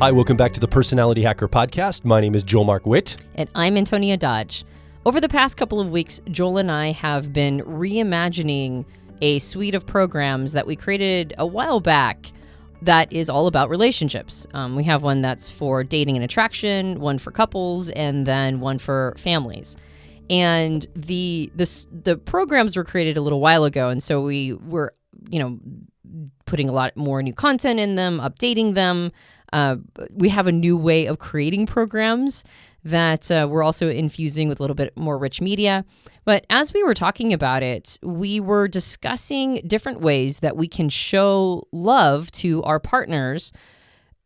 Hi, welcome back to the Personality Hacker Podcast. My name is Joel Mark Witt. And I'm Antonia Dodge. Over the past couple of weeks, Joel and I have been reimagining a suite of programs that we created a while back that is all about relationships. We have one that's for dating and attraction, one for couples, and then one for families. And the programs were created a little while ago, and so we were, putting a lot more new content in them, updating them. We have a new way of creating programs that we're also infusing with a little bit more rich media. But as we were talking about it, we were discussing different ways that we can show love to our partners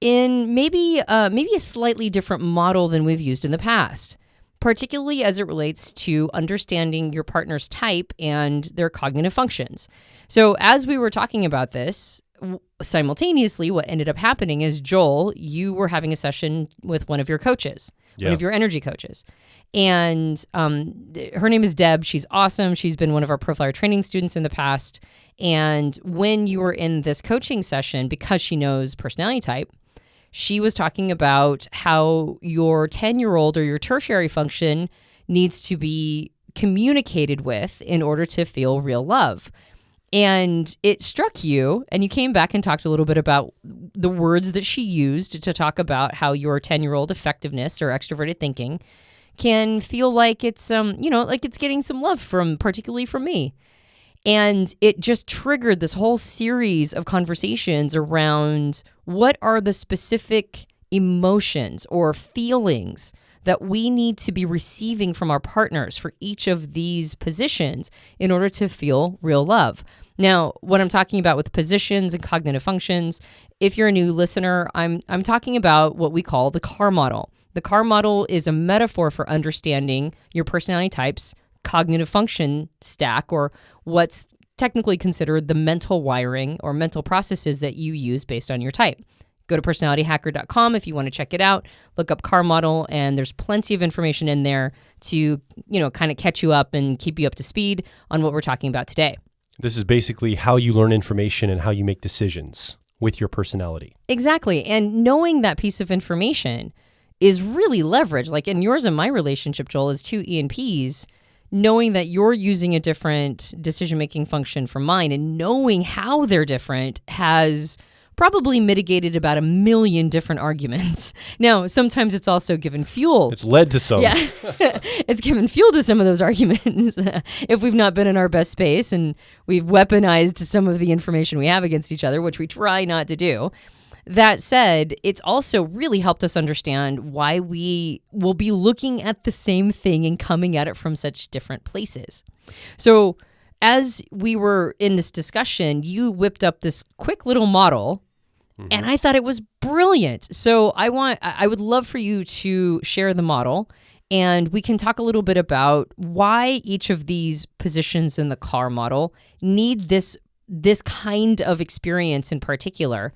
in maybe a slightly different model than we've used in the past, particularly as it relates to understanding your partner's type and their cognitive functions. So as we were talking about this, simultaneously, what ended up happening is, Joel, you were having a session with one of your coaches, one of your energy coaches. And her name is Deb. She's awesome. She's been one of our Profiler training students in the past. And when you were in this coaching session, because she knows personality type, she was talking about how your 10-year-old or your tertiary function needs to be communicated with in order to feel real love. And it struck you, and you came back and talked a little bit about the words that she used to talk about how your 10-year-old effectiveness or extroverted thinking can feel like it's, like it's getting some love particularly from me. And it just triggered this whole series of conversations around what are the specific emotions or feelings that we need to be receiving from our partners for each of these positions in order to feel real love. Now, what I'm talking about with positions and cognitive functions, if you're a new listener, I'm talking about what we call the CAR model. The CAR model is a metaphor for understanding your personality type's cognitive function stack, or what's technically considered the mental wiring or mental processes that you use based on your type. Go to personalityhacker.com if you want to check it out. Look up CAR model, and there's plenty of information in there to, kind of catch you up and keep you up to speed on what we're talking about today. This is basically how you learn information and how you make decisions with your personality. Exactly. And knowing that piece of information is really leverage. Like in yours and my relationship, Joel, as two ENPs, knowing that you're using a different decision-making function from mine and knowing how they're different has probably mitigated about 1 million different arguments. Now, sometimes it's also given fuel. It's led to some. Yeah, it's given fuel to some of those arguments if we've not been in our best space and we've weaponized some of the information we have against each other, which we try not to do. That said, it's also really helped us understand why we will be looking at the same thing and coming at it from such different places. So as we were in this discussion, you whipped up this quick little model, and I thought it was brilliant. So I would love for you to share the model, and we can talk a little bit about why each of these positions in the CAR model need this kind of experience in particular.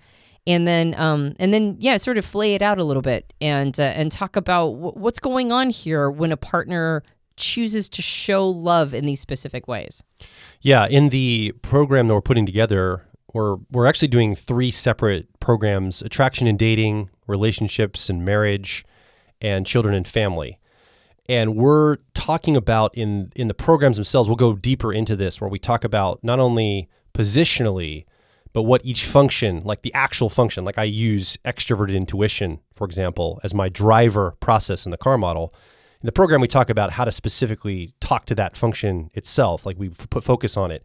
And then, sort of flay it out a little bit and talk about what's going on here when a partner chooses to show love in these specific ways. Yeah, in the program that we're putting together, we're actually doing 3 separate programs: attraction and dating, relationships and marriage, and children and family. And we're talking about in the programs themselves, we'll go deeper into this, where we talk about not only positionally, but what each function, like the actual function, like I use extroverted intuition, for example, as my driver process in the CAR model. In the program, we talk about how to specifically talk to that function itself, like we put focus on it.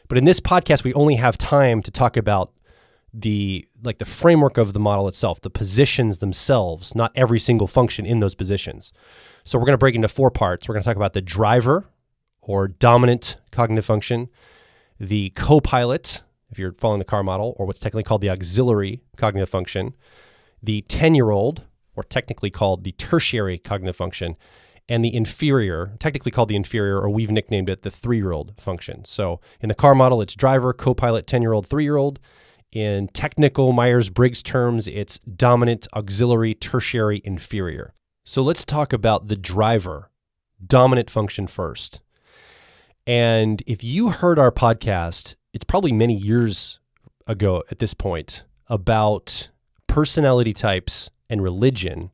But in this podcast, we only have time to talk about the framework of the model itself, the positions themselves, not every single function in those positions. So we're going to break into 4 parts. We're going to talk about the driver or dominant cognitive function, the Copilot, if you're following the CAR model, or what's technically called the auxiliary cognitive function, the 10-year-old, or technically called the tertiary cognitive function, and the inferior, technically called the inferior, or we've nicknamed it the 3-year-old function. So in the CAR model, it's driver, Copilot, 10-year-old, 3-year-old. In technical Myers-Briggs terms, it's dominant, auxiliary, tertiary, inferior. So let's talk about the driver, dominant function first. And if you heard our podcast, it's probably many years ago at this point, about personality types and religion,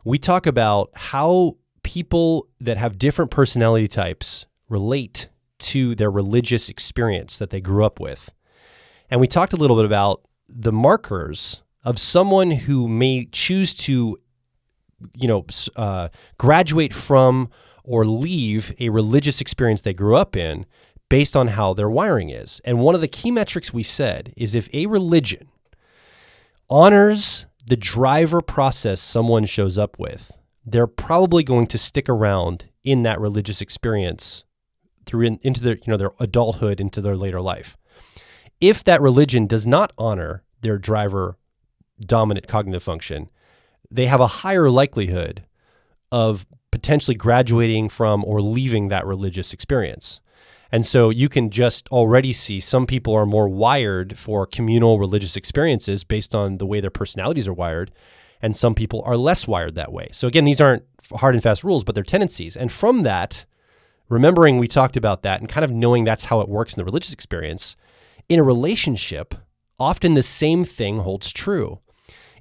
we talk about how people that have different personality types relate to their religious experience that they grew up with. And we talked a little bit about the markers of someone who may choose to, graduate from or leave a religious experience they grew up in based on how their wiring is. And one of the key metrics we said is if a religion honors the driver process someone shows up with, they're probably going to stick around in that religious experience into their adulthood, into their later life. If that religion does not honor their driver dominant cognitive function, they have a higher likelihood of potentially graduating from or leaving that religious experience. And so you can just already see some people are more wired for communal religious experiences based on the way their personalities are wired, and some people are less wired that way. So again, these aren't hard and fast rules, but they're tendencies. And from that, remembering we talked about that and kind of knowing that's how it works in the religious experience, in a relationship, often the same thing holds true.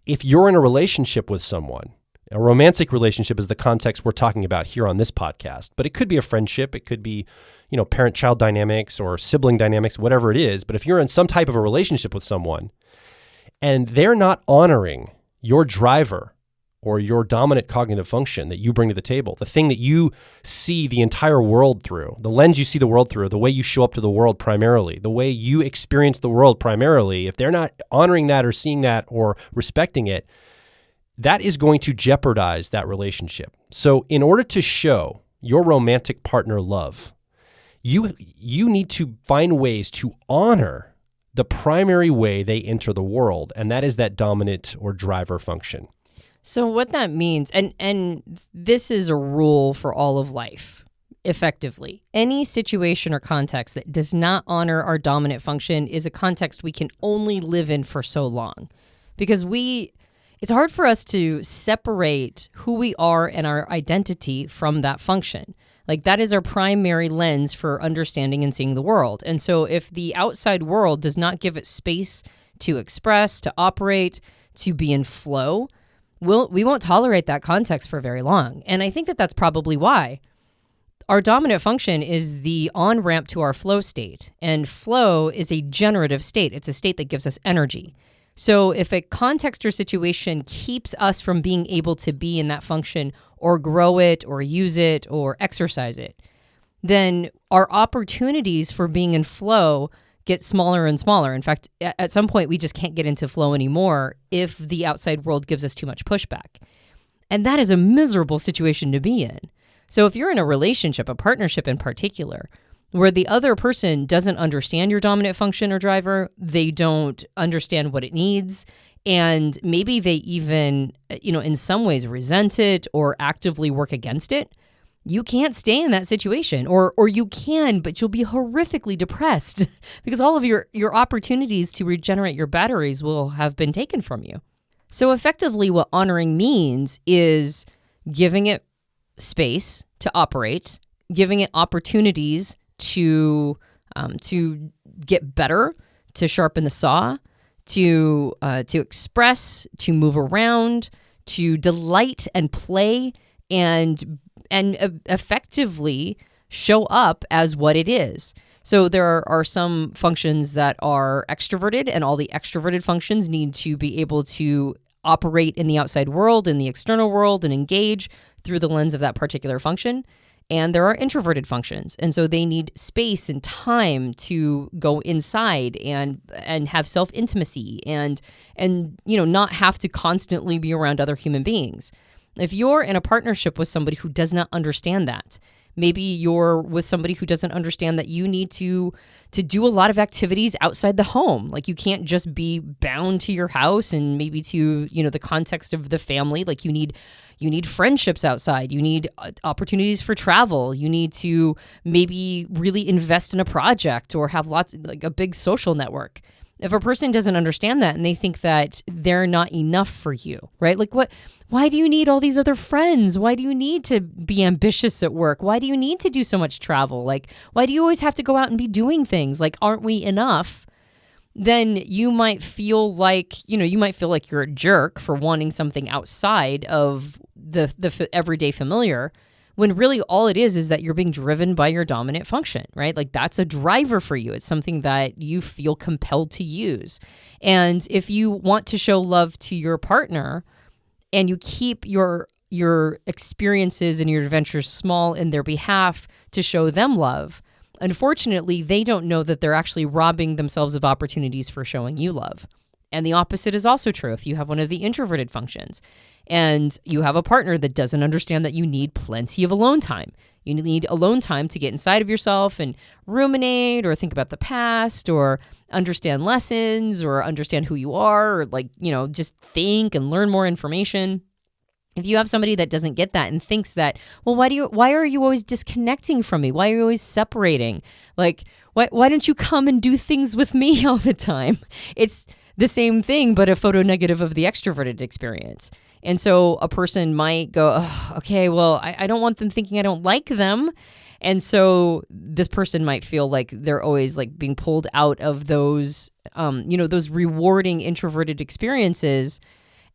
If you're in a relationship with someone, a romantic relationship is the context we're talking about here on this podcast, but it could be a friendship, it could be, parent-child dynamics or sibling dynamics, whatever it is. But if you're in some type of a relationship with someone and they're not honoring your driver or your dominant cognitive function that you bring to the table, the thing that you see the entire world through, the lens you see the world through, the way you show up to the world primarily, the way you experience the world primarily, if they're not honoring that or seeing that or respecting it, that is going to jeopardize that relationship. So in order to show your romantic partner love, you need to find ways to honor the primary way they enter the world, and that is that dominant or driver function. So what that means, and this is a rule for all of life, effectively. Any situation or context that does not honor our dominant function is a context we can only live in for so long. Because it's hard for us to separate who we are and our identity from that function. Like that is our primary lens for understanding and seeing the world. And so if the outside world does not give it space to express, to operate, to be in flow, we won't tolerate that context for very long. And I think that that's probably why. Our dominant function is the on-ramp to our flow state. And flow is a generative state. It's a state that gives us energy. So if a context or situation keeps us from being able to be in that function or grow it or use it or exercise it, then our opportunities for being in flow get smaller and smaller. In fact, at some point, we just can't get into flow anymore if the outside world gives us too much pushback. And that is a miserable situation to be in. So if you're in a relationship, a partnership in particular, where the other person doesn't understand your dominant function or driver, they don't understand what it needs, and maybe they even, in some ways resent it or actively work against it, you can't stay in that situation. Or you can, but you'll be horrifically depressed because all of your opportunities to regenerate your batteries will have been taken from you. So effectively, what honoring means is giving it space to operate, giving it opportunities to get better, to sharpen the saw, to express, to move around, to delight and play, and effectively show up as what it is. So there are some functions that are extroverted, and all the extroverted functions need to be able to operate in the outside world, in the external world, and engage through the lens of that particular function. And there are introverted functions. And so they need space and time to go inside and have self-intimacy and not have to constantly be around other human beings. If you're in a partnership with somebody who does not understand that, maybe you're with somebody who doesn't understand that you need to do a lot of activities outside the home. Like you can't just be bound to your house and maybe to, the context of the family. Like you need friendships outside. You need opportunities for travel. You need to maybe really invest in a project or have a big social network. If a person doesn't understand that and they think that they're not enough for you, right? Like why do you need all these other friends? Why do you need to be ambitious at work? Why do you need to do so much travel? Like, why do you always have to go out and be doing things? Like, aren't we enough? then you might feel like, you're a jerk for wanting something outside of the everyday familiar, when really all it is that you're being driven by your dominant function, right? Like that's a driver for you. It's something that you feel compelled to use. And if you want to show love to your partner and you keep your experiences and your adventures small in their behalf to show them love, unfortunately, they don't know that they're actually robbing themselves of opportunities for showing you love. And the opposite is also true if you have one of the introverted functions and you have a partner that doesn't understand that you need plenty of alone time. You need alone time to get inside of yourself and ruminate or think about the past or understand lessons or understand who you are or just think and learn more information. If you have somebody that doesn't get that and thinks that, well, why are you always disconnecting from me? Why are you always separating? Like, why don't you come and do things with me all the time? It's the same thing, but a photo negative of the extroverted experience. And so a person might go, oh, okay, well, I don't want them thinking I don't like them. And so this person might feel like they're always like being pulled out of those, those rewarding introverted experiences.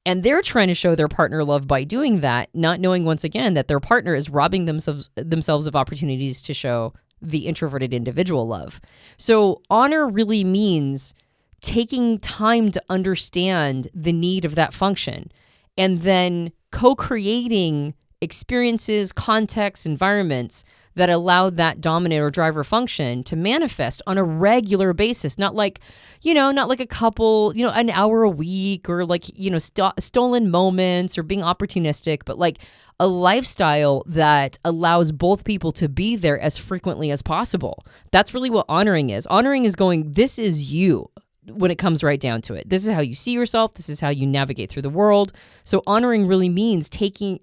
And they're trying to show their partner love by doing that, not knowing once again that their partner is robbing themselves of opportunities to show the introverted individual love. So honor really means taking time to understand the need of that function and then co-creating experiences, contexts, environments that allow that dominant or driver function to manifest on a regular basis, not like a couple, an hour a week or stolen moments or being opportunistic, but like a lifestyle that allows both people to be there as frequently as possible. That's really what honoring is. Honoring is going, this is you when it comes right down to it. This is how you see yourself. This is how you navigate through the world. So honoring really means taking,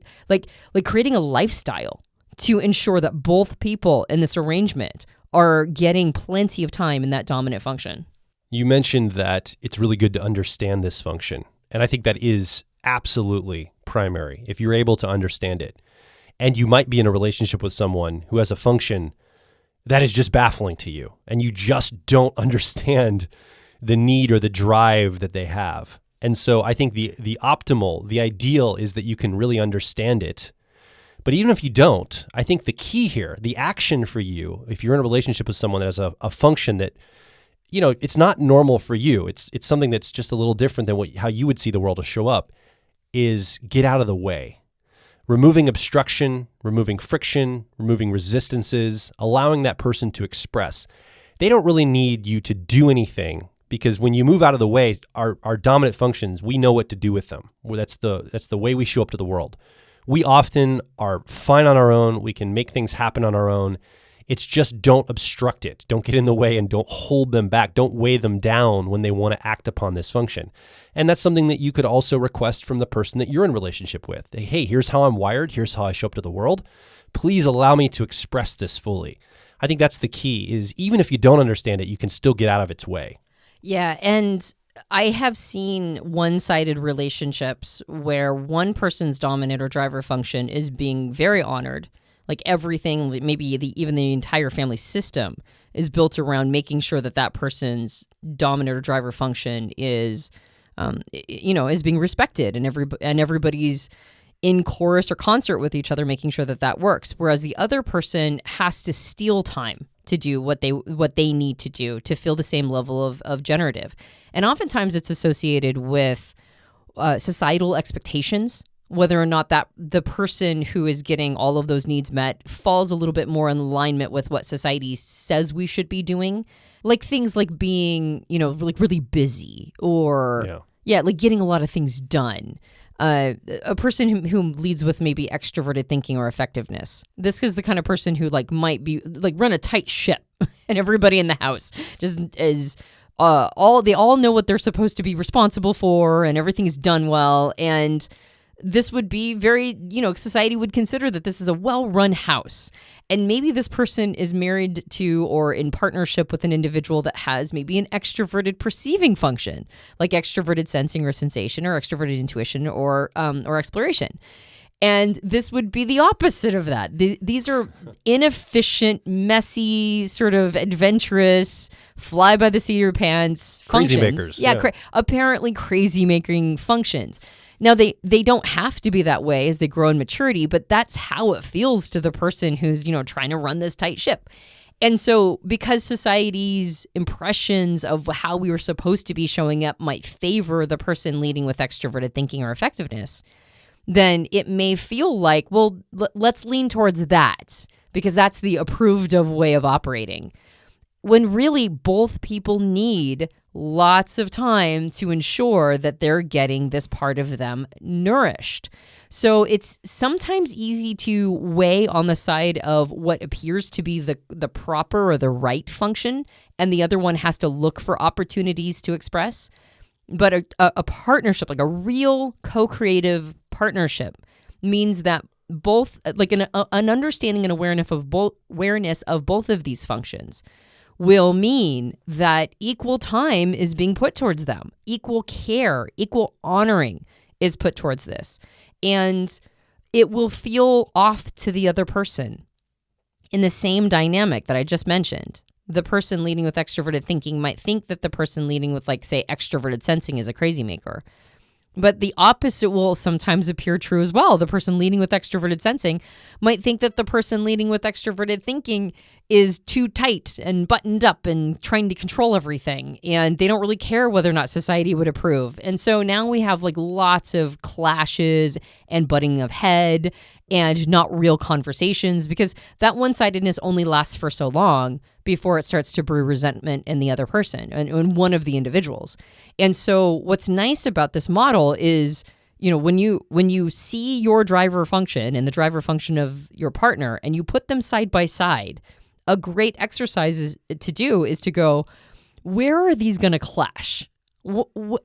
creating a lifestyle to ensure that both people in this arrangement are getting plenty of time in that dominant function. You mentioned that it's really good to understand this function. And I think that is absolutely primary if you're able to understand it. And you might be in a relationship with someone who has a function that is just baffling to you, and you just don't understand the need or the drive that they have. And so I think the optimal, the ideal is that you can really understand it. But even if you don't, I think the key here, the action for you, if you're in a relationship with someone that has a function that, it's not normal for you, it's something that's just a little different than how you would see the world to show up, is get out of the way. Removing obstruction, removing friction, removing resistances, allowing that person to express. They don't really need you to do anything, because when you move out of the way, our dominant functions, we know what to do with them. That's the way we show up to the world. We often are fine on our own. We can make things happen on our own. It's just don't obstruct it. Don't get in the way and don't hold them back. Don't weigh them down when they want to act upon this function. And that's something that you could also request from the person that you're in relationship with. Hey, here's how I'm wired. Here's how I show up to the world. Please allow me to express this fully. I think that's the key, is even if you don't understand it, you can still get out of its way. Yeah, and I have seen one-sided relationships where one person's dominant or driver function is being very honored. Like everything, maybe even the entire family system is built around making sure that person's dominant or driver function is being respected, and everybody's in chorus or concert with each other, making sure that works. Whereas the other person has to steal time to do what they need to do to feel the same level of generative. And oftentimes it's associated with societal expectations, whether or not that the person who is getting all of those needs met falls a little bit more in alignment with what society says we should be doing. Like things like being, really busy or like getting a lot of things done. A person who leads with maybe extroverted thinking or effectiveness. This is the kind of person who might be run a tight ship, and everybody in the house just is they all know what they're supposed to be responsible for, and everything's done well. And this would be very, society would consider that this is a well-run house. And maybe this person is married to or in partnership with an individual that has maybe an extroverted perceiving function, like extroverted sensing or sensation or extroverted intuition or exploration. And this would be the opposite of that. These are inefficient, messy, sort of adventurous, fly by the seat of your pants Crazy functions. makers. Yeah, apparently crazy making functions. Now, they don't have to be that way as they grow in maturity, but that's how it feels to the person who's, trying to run this tight ship. And so because society's impressions of how we were supposed to be showing up might favor the person leading with extroverted thinking or effectiveness, then it may feel like, well, let's lean towards that because that's the approved of way of operating. When really both people need lots of time to ensure that they're getting this part of them nourished. So it's sometimes easy to weigh on the side of what appears to be the proper or the right function, and the other one has to look for opportunities to express. But a partnership, like a real co-creative partnership, means that both, like an understanding and awareness of both of these functions will mean that equal time is being put towards them, equal care, equal honoring is put towards this. And it will feel off to the other person in the same dynamic that I just mentioned. The person leading with extroverted thinking might think that the person leading with, like, say, extroverted sensing is a crazy maker. But the opposite will sometimes appear true as well. The person leading with extroverted sensing might think that the person leading with extroverted thinking is too tight and buttoned up and trying to control everything. And they don't really care whether or not society would approve. And so now we have like lots of clashes and butting of head and not real conversations, because that one-sidedness only lasts for so long before it starts to brew resentment in the other person and one of the individuals. And so what's nice about this model is, when you see your driver function and the driver function of your partner and you put them side by side, a great exercise to do is to go, where are these going to clash?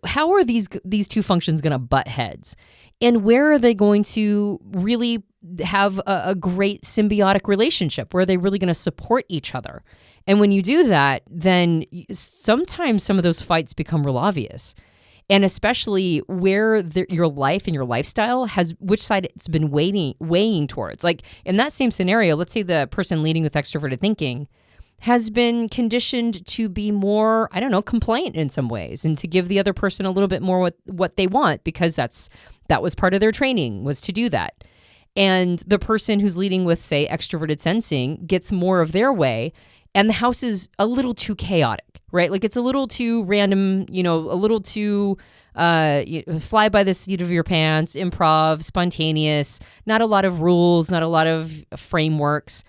How are these two functions going to butt heads? And where are they going to really have a great symbiotic relationship? Where are they really going to support each other? And when you do that, then sometimes some of those fights become real obvious. And especially where your life and your lifestyle has, which side it's been weighing towards. Like in that same scenario, let's say the person leading with extroverted thinking has been conditioned to be more, compliant in some ways, and to give the other person a little bit more what they want, because that was part of their training, was to do that. And the person who's leading with, say, extroverted sensing gets more of their way, and the house is a little too chaotic, right? Like it's a little too random, a little too fly by the seat of your pants, improv, spontaneous, not a lot of rules, not a lot of frameworks.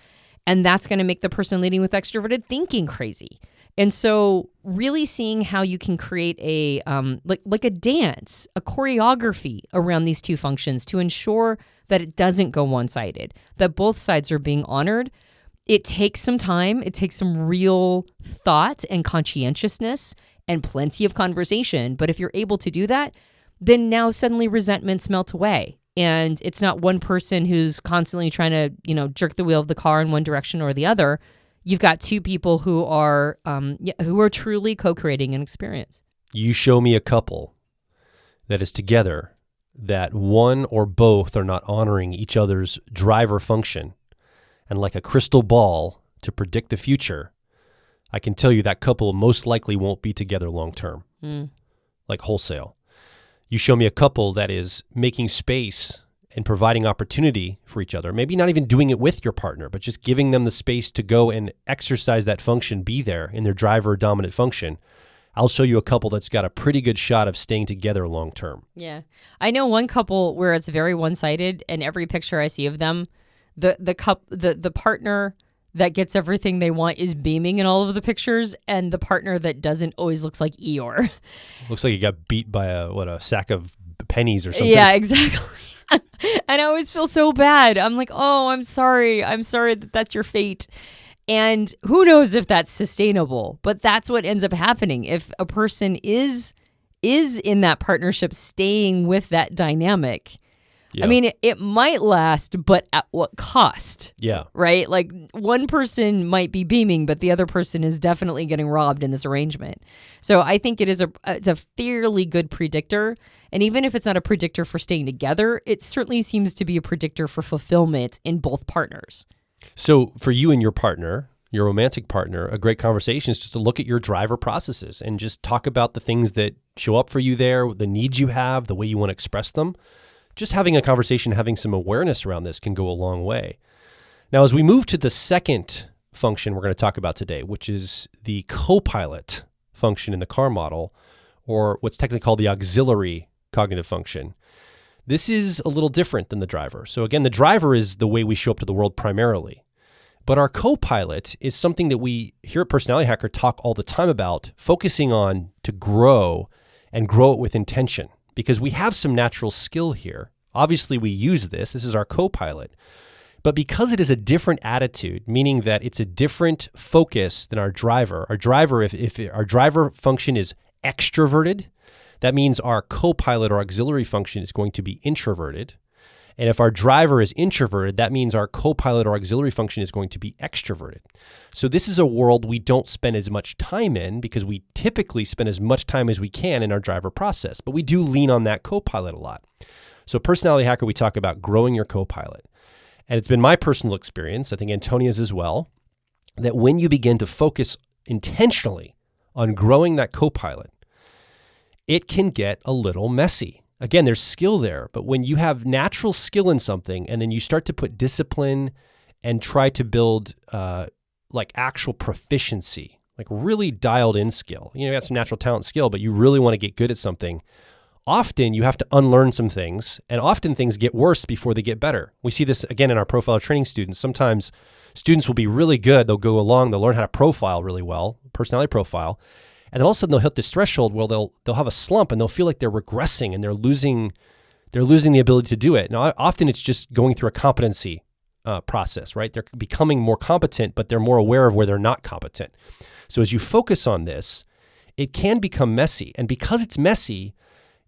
And that's going to make the person leading with extroverted thinking crazy. And so really seeing how you can create a like a dance, a choreography around these two functions to ensure that it doesn't go one-sided, that both sides are being honored. It takes some time. It takes some real thought and conscientiousness and plenty of conversation. But if you're able to do that, then now suddenly resentments melt away. And it's not one person who's constantly trying to, jerk the wheel of the car in one direction or the other. You've got two people who are truly co-creating an experience. You show me a couple that is together, that one or both are not honoring each other's driver function, and like a crystal ball to predict the future, I can tell you that couple most likely won't be together long term, like wholesale. You show me a couple that is making space and providing opportunity for each other, maybe not even doing it with your partner, but just giving them the space to go and exercise that function, be there in their driver dominant function. I'll show you a couple that's got a pretty good shot of staying together long term. Yeah. I know one couple where it's very one-sided, and every picture I see of them, the partner that gets everything they want is beaming in all of the pictures, and the partner that doesn't always looks like Eeyore. Looks like he got beat by a sack of pennies or something. Yeah, exactly. And I always feel so bad. I'm like, oh, I'm sorry that that's your fate. And who knows if that's sustainable, but that's what ends up happening. If a person is in that partnership, staying with that dynamic, Yeah. I mean, it might last, but at what cost? Yeah. Right? Like one person might be beaming, but the other person is definitely getting robbed in this arrangement. So I think it's a fairly good predictor. And even if it's not a predictor for staying together, it certainly seems to be a predictor for fulfillment in both partners. So for you and your partner, your romantic partner, a great conversation is just to look at your driver processes and just talk about the things that show up for you there, the needs you have, the way you want to express them. Just having a conversation, having some awareness around this can go a long way. Now, as we move to the second function we're going to talk about today, which is the Copilot function in the car model, or what's technically called the auxiliary cognitive function. This is a little different than the driver. So again, the driver is the way we show up to the world primarily. But our Copilot is something that we here at Personality Hacker talk all the time about, focusing on to grow and grow it with intention. Because we have some natural skill here. Obviously, we use this. This is our Copilot. But because it is a different attitude, meaning that it's a different focus than our driver, if our driver function is extroverted, that means our Copilot or auxiliary function is going to be introverted. And if our driver is introverted, that means our Copilot or auxiliary function is going to be extroverted. So this is a world we don't spend as much time in because we typically spend as much time as we can in our driver process, but we do lean on that Copilot a lot. So Personality Hacker, we talk about growing your Copilot. And it's been my personal experience, I think Antonia's as well, that when you begin to focus intentionally on growing that Copilot, it can get a little messy. Again, there's skill there, but when you have natural skill in something and then you start to put discipline and try to build like actual proficiency, like really dialed in skill, you got some natural talent skill, but you really want to get good at something, often you have to unlearn some things, and often things get worse before they get better. We see this again in our profile training students. Sometimes students will be really good. They'll go along, they'll learn how to profile really well, personality profile. And then all of a sudden they'll hit this threshold where they'll have a slump and they'll feel like they're regressing and they're losing the ability to do it. Now, often it's just going through a competency process, right? They're becoming more competent, but they're more aware of where they're not competent. So as you focus on this, it can become messy. And because it's messy,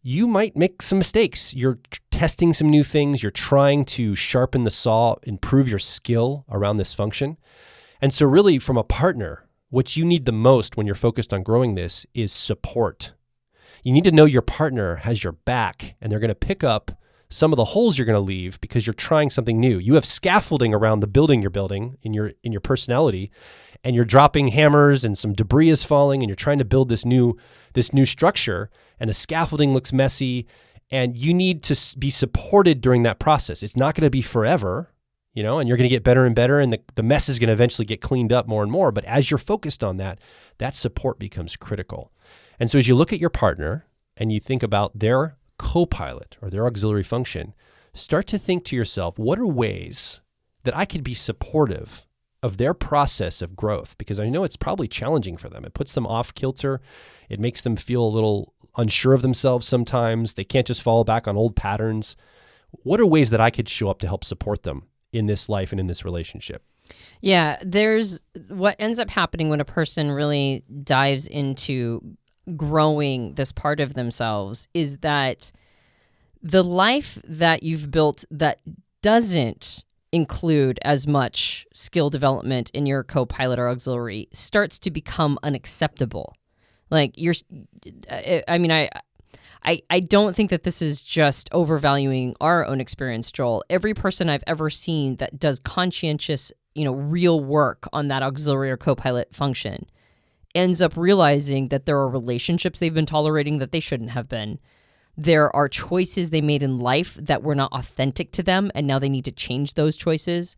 you might make some mistakes. You're testing some new things. You're trying to sharpen the saw, improve your skill around this function. And so really from a partner, what you need the most when you're focused on growing this is support. You need to know your partner has your back and they're going to pick up some of the holes you're going to leave because you're trying something new. You have scaffolding around the building you're building in your personality, and you're dropping hammers and some debris is falling and you're trying to build this new structure, and the scaffolding looks messy, and you need to be supported during that process. It's not going to be forever. And you're going to get better and better, and the mess is going to eventually get cleaned up more and more. But as you're focused on that support becomes critical. And so as you look at your partner and you think about their Copilot or their auxiliary function, start to think to yourself, what are ways that I could be supportive of their process of growth? Because I know it's probably challenging for them. It puts them off kilter. It makes them feel a little unsure of themselves sometimes. They can't just fall back on old patterns. What are ways that I could show up to help support them in this life and in this relationship? Yeah, there's what ends up happening when a person really dives into growing this part of themselves is that the life that you've built that doesn't include as much skill development in your Copilot or auxiliary starts to become unacceptable. Like I don't think that this is just overvaluing our own experience, Joel. Every person I've ever seen that does conscientious, real work on that auxiliary or Copilot function ends up realizing that there are relationships they've been tolerating that they shouldn't have been. There are choices they made in life that were not authentic to them, and now they need to change those choices,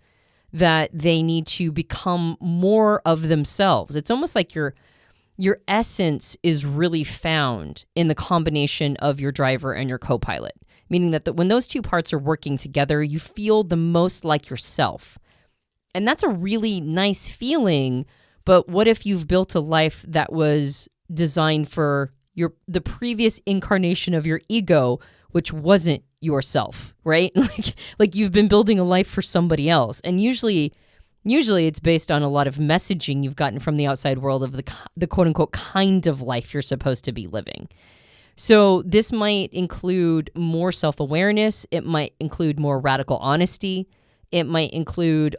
that they need to become more of themselves. It's almost like your essence is really found in the combination of your driver and your Copilot, meaning that when those two parts are working together, you feel the most like yourself. And that's a really nice feeling, but what if you've built a life that was designed for the previous incarnation of your ego, which wasn't yourself, right? Like you've been building a life for somebody else. And usually it's based on a lot of messaging you've gotten from the outside world of the quote unquote kind of life you're supposed to be living. So this might include more self-awareness. It might include more radical honesty. It might include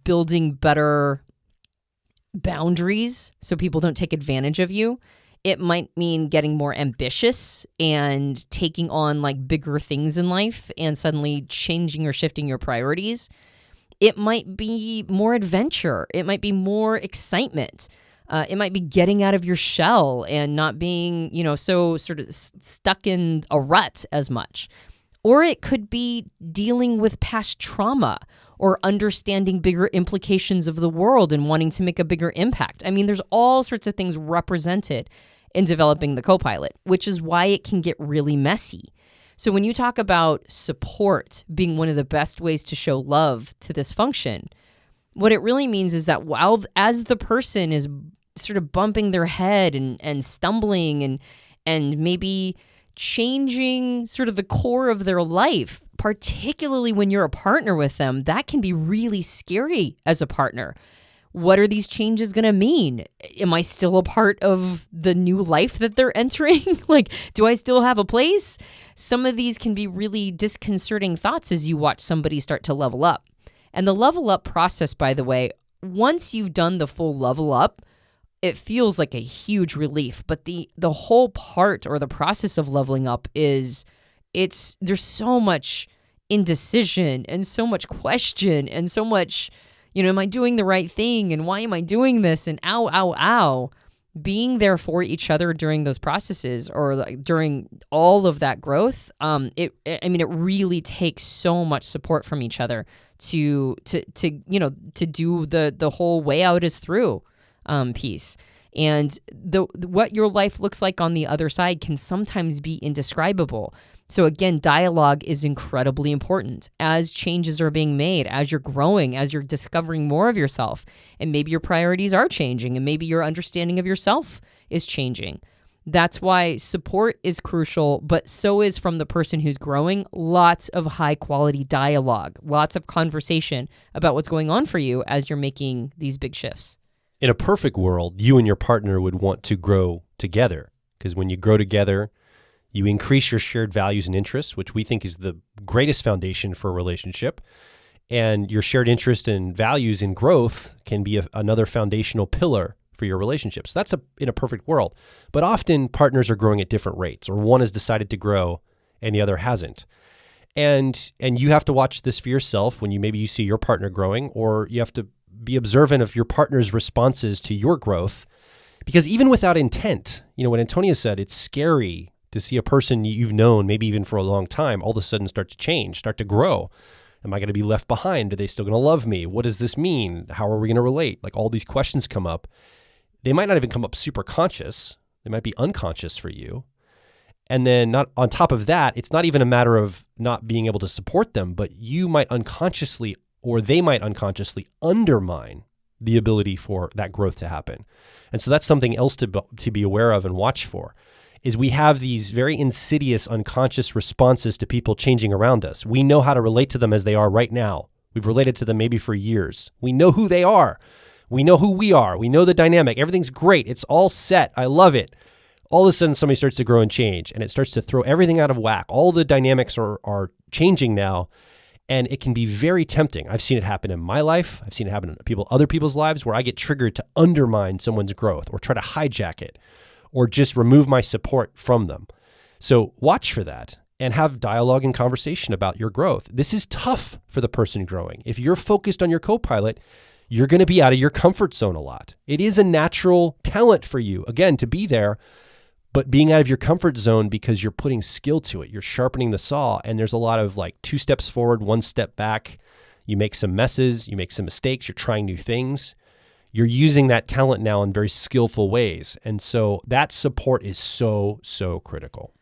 building better boundaries so people don't take advantage of you. It might mean getting more ambitious and taking on like bigger things in life and suddenly changing or shifting your priorities. It might be more adventure. It might be more excitement. It might be getting out of your shell and not being, so sort of stuck in a rut as much. Or it could be dealing with past trauma or understanding bigger implications of the world and wanting to make a bigger impact. I mean, there's all sorts of things represented in developing the Copilot, which is why it can get really messy. So when you talk about support being one of the best ways to show love to this function, what it really means is that as the person is sort of bumping their head and stumbling and maybe changing sort of the core of their life, particularly when you're a partner with them, that can be really scary as a partner. What are these changes going to mean? Am I still a part of the new life that they're entering? Like, do I still have a place? Some of these can be really disconcerting thoughts as you watch somebody start to level up. And the level up process, by the way, once you've done the full level up, it feels like a huge relief. But the whole part or the process of leveling up there's so much indecision and so much question and so much, am I doing the right thing? And why am I doing this? And ow, ow, ow. Being there for each other during those processes or like during all of that growth, it really takes so much support from each other to do the whole way out is through piece. And what your life looks like on the other side can sometimes be indescribable. So again, dialogue is incredibly important as changes are being made, as you're growing, as you're discovering more of yourself, and maybe your priorities are changing, and maybe your understanding of yourself is changing. That's why support is crucial, but so is from the person who's growing, lots of high quality dialogue, lots of conversation about what's going on for you as you're making these big shifts. In a perfect world, you and your partner would want to grow together, because when you grow together, you increase your shared values and interests, which we think is the greatest foundation for a relationship. And your shared interest and values in growth can be another foundational pillar for your relationship. So that's in a perfect world. But often partners are growing at different rates, or one has decided to grow and the other hasn't. And you have to watch this for yourself when you see your partner growing, or you have to be observant of your partner's responses to your growth. Because even without intent, what Antonia said, it's scary to see a person you've known, maybe even for a long time, all of a sudden start to change, start to grow. Am I going to be left behind? Are they still going to love me? What does this mean? How are we going to relate? Like, all these questions come up. They might not even come up super conscious. They might be unconscious for you. And then not on top of that, it's not even a matter of not being able to support them, but you might unconsciously, or they might unconsciously undermine the ability for that growth to happen. And so that's something else to be aware of and watch for. Is we have these very insidious, unconscious responses to people changing around us. We know how to relate to them as they are right now. We've related to them maybe for years. We know who they are. We know who we are. We know the dynamic. Everything's great. It's all set. I love it. All of a sudden, somebody starts to grow and change, and it starts to throw everything out of whack. All the dynamics are changing now, and it can be very tempting. I've seen it happen in my life. I've seen it happen in other people's lives, where I get triggered to undermine someone's growth or try to hijack it, or just remove my support from them. So watch for that and have dialogue and conversation about your growth. This is tough for the person growing. If you're focused on your Copilot, you're going to be out of your comfort zone a lot. It is a natural talent for you, again, to be there, but being out of your comfort zone because you're putting skill to it. You're sharpening the saw, and there's a lot of like 2 steps forward, 1 step back. You make some messes, you make some mistakes, you're trying new things. You're using that talent now in very skillful ways. And so that support is so, so critical.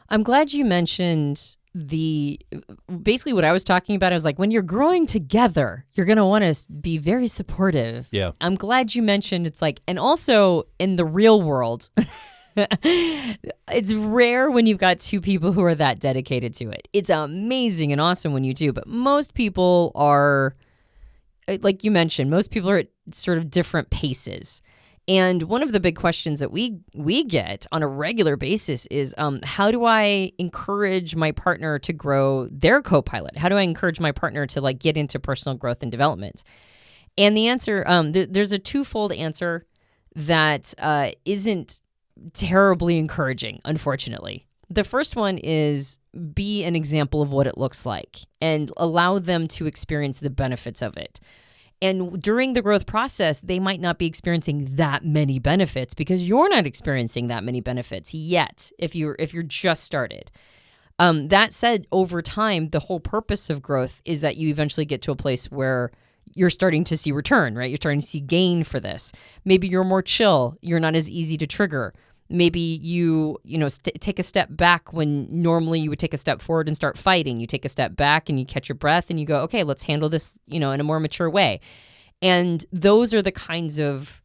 I'm glad you mentioned basically what I was talking about. I was like, when you're growing together, you're going to want to be very supportive. Yeah. I'm glad you mentioned it's like, and also in the real world, it's rare when you've got 2 people who are that dedicated to it. It's amazing and awesome when you do, but most people are, like you mentioned, most people are at sort of different paces. And one of the big questions that we get on a regular basis is, how do I encourage my partner to grow their Copilot? How do I encourage my partner to like get into personal growth and development? And the answer, there's a twofold answer that isn't terribly encouraging, unfortunately. The first one is be an example of what it looks like and allow them to experience the benefits of it. And during the growth process, they might not be experiencing that many benefits because you're not experiencing that many benefits yet if you're just started. That said, over time, the whole purpose of growth is that you eventually get to a place where you're starting to see return, right? You're starting to see gain for this. Maybe you're more chill. You're not as easy to trigger. Maybe you take a step back when normally you would take a step forward and start fighting. You take a step back and you catch your breath and you go, okay, let's handle this, in a more mature way. And those are the kinds of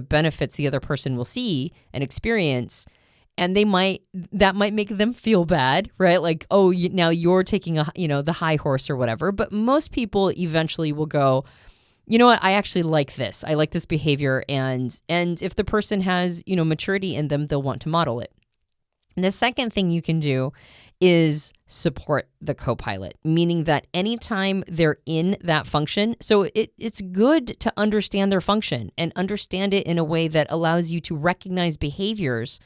benefits the other person will see and experience. And that might make them feel bad, right? Like, oh, now you're taking the high horse or whatever. But most people eventually will go, you know what? I actually like this. I like this behavior. And if the person has, maturity in them, they'll want to model it. And the second thing you can do is support the Copilot, meaning that anytime they're in that function, so it's good to understand their function and understand it in a way that allows you to recognize behaviors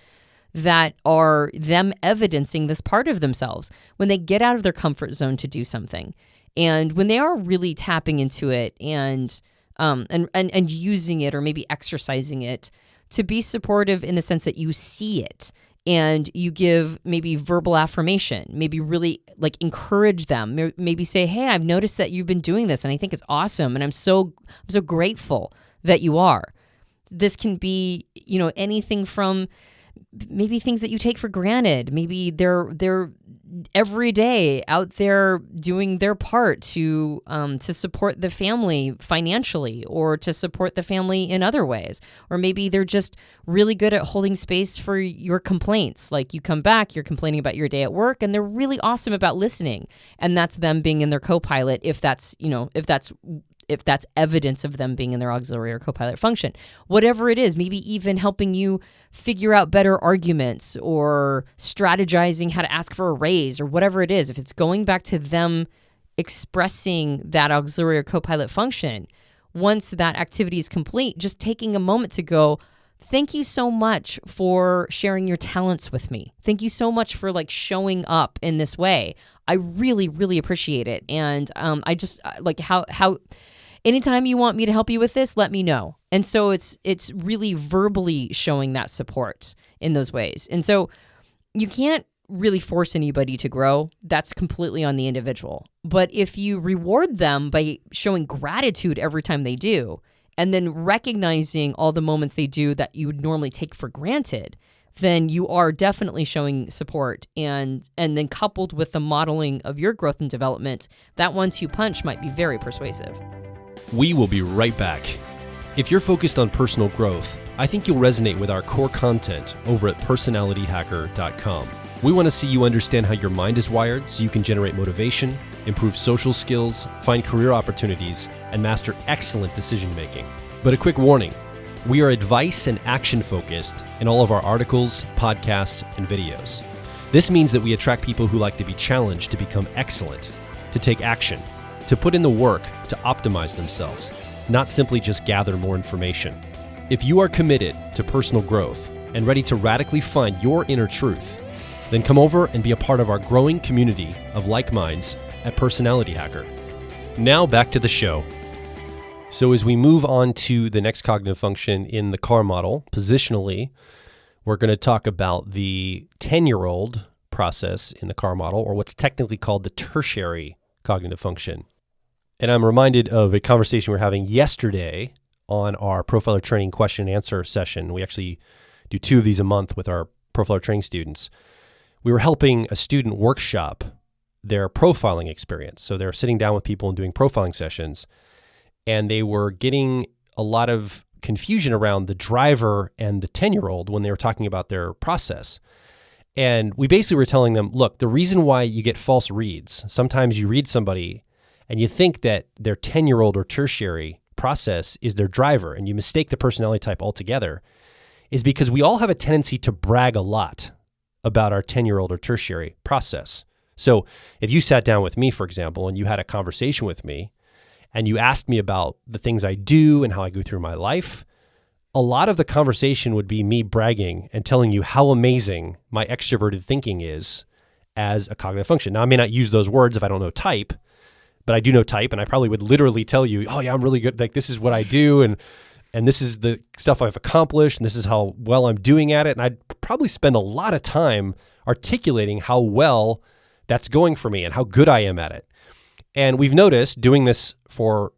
that are them evidencing this part of themselves when they get out of their comfort zone to do something. And when they are really tapping into it and using it or maybe exercising it, to be supportive in the sense that you see it and you give maybe verbal affirmation, maybe really like encourage them, maybe say, hey, I've noticed that you've been doing this and I think it's awesome and I'm so grateful that you are. This can be, anything from maybe things that you take for granted. Maybe they're every day out there doing their part to support the family financially or to support the family in other ways. Or maybe they're just really good at holding space for your complaints. Like you come back, you're complaining about your day at work, and they're really awesome about listening. And that's them being in their Copilot if that's evidence of them being in their auxiliary or Copilot function. Whatever it is, maybe even helping you figure out better arguments or strategizing how to ask for a raise or whatever it is. If it's going back to them expressing that auxiliary or Copilot function, once that activity is complete, just taking a moment to go, thank you so much for sharing your talents with me. Thank you so much for showing up in this way. I really, really appreciate it. And I just how anytime you want me to help you with this, let me know. And so it's really verbally showing that support in those ways. And so you can't really force anybody to grow. That's completely on the individual. But if you reward them by showing gratitude every time they do, and then recognizing all the moments they do that you would normally take for granted, then you are definitely showing support. And then coupled with the modeling of your growth and development, that 1-2 punch might be very persuasive. We will be right back. If you're focused on personal growth, I think you'll resonate with our core content over at personalityhacker.com. We want to see you understand how your mind is wired so you can generate motivation, improve social skills, find career opportunities, and master excellent decision making. But a quick warning, we are advice and action focused in all of our articles, podcasts, and videos. This means that we attract people who like to be challenged to become excellent, to take action, to put in the work to optimize themselves, not simply just gather more information. If you are committed to personal growth and ready to radically find your inner truth, then come over and be a part of our growing community of like minds at Personality Hacker. Now back to the show. So as we move on to the next cognitive function in the CAR model, positionally, we're going to talk about the 10-year-old process in the CAR model, or what's technically called the tertiary cognitive function. And I'm reminded of a conversation we were having yesterday on our profiler training question and answer session. We actually do 2 of these a month with our profiler training students. We were helping a student workshop their profiling experience. So they're sitting down with people and doing profiling sessions, and they were getting a lot of confusion around the driver and the 10-year-old when they were talking about their process. And we basically were telling them, look, the reason why you get false reads, sometimes you read somebody and you think that they're 10-year-old or tertiary process is their driver, and you mistake the personality type altogether, is because we all have a tendency to brag a lot about our 10-year-old or tertiary process. So if you sat down with me, for example, and you had a conversation with me, and you asked me about the things I do and how I go through my life, a lot of the conversation would be me bragging and telling you how amazing my extroverted thinking is as a cognitive function. Now, I may not use those words if I don't know type, but I do know type, and I probably would literally tell you, oh yeah, I'm really good. Like, this is what I do, and this is the stuff I've accomplished, and this is how well I'm doing at it. And I'd probably spend a lot of time articulating how well that's going for me and how good I am at it. And we've noticed, doing this for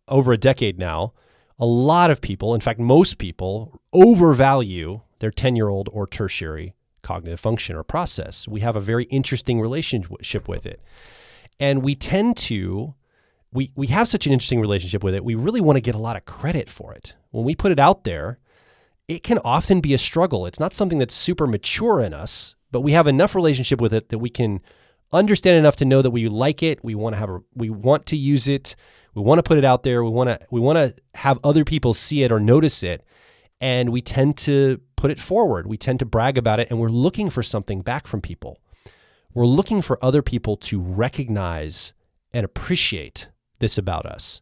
over a decade now, a lot of people, in fact, most people, overvalue their 10-year-old or tertiary cognitive function or process. We have a very interesting relationship with it. And we tend to, we have such an interesting relationship with it, we really want to get a lot of credit for it. When we put it out there, it can often be a struggle. It's not something that's super mature in us, but we have enough relationship with it that we can understand enough to know that we like it, we want to use it, we want to put it out there, we want to have other people see it or notice it, and we tend to put it forward. We tend to brag about it, and we're looking for something back from people. We're looking for other people to recognize and appreciate this about us.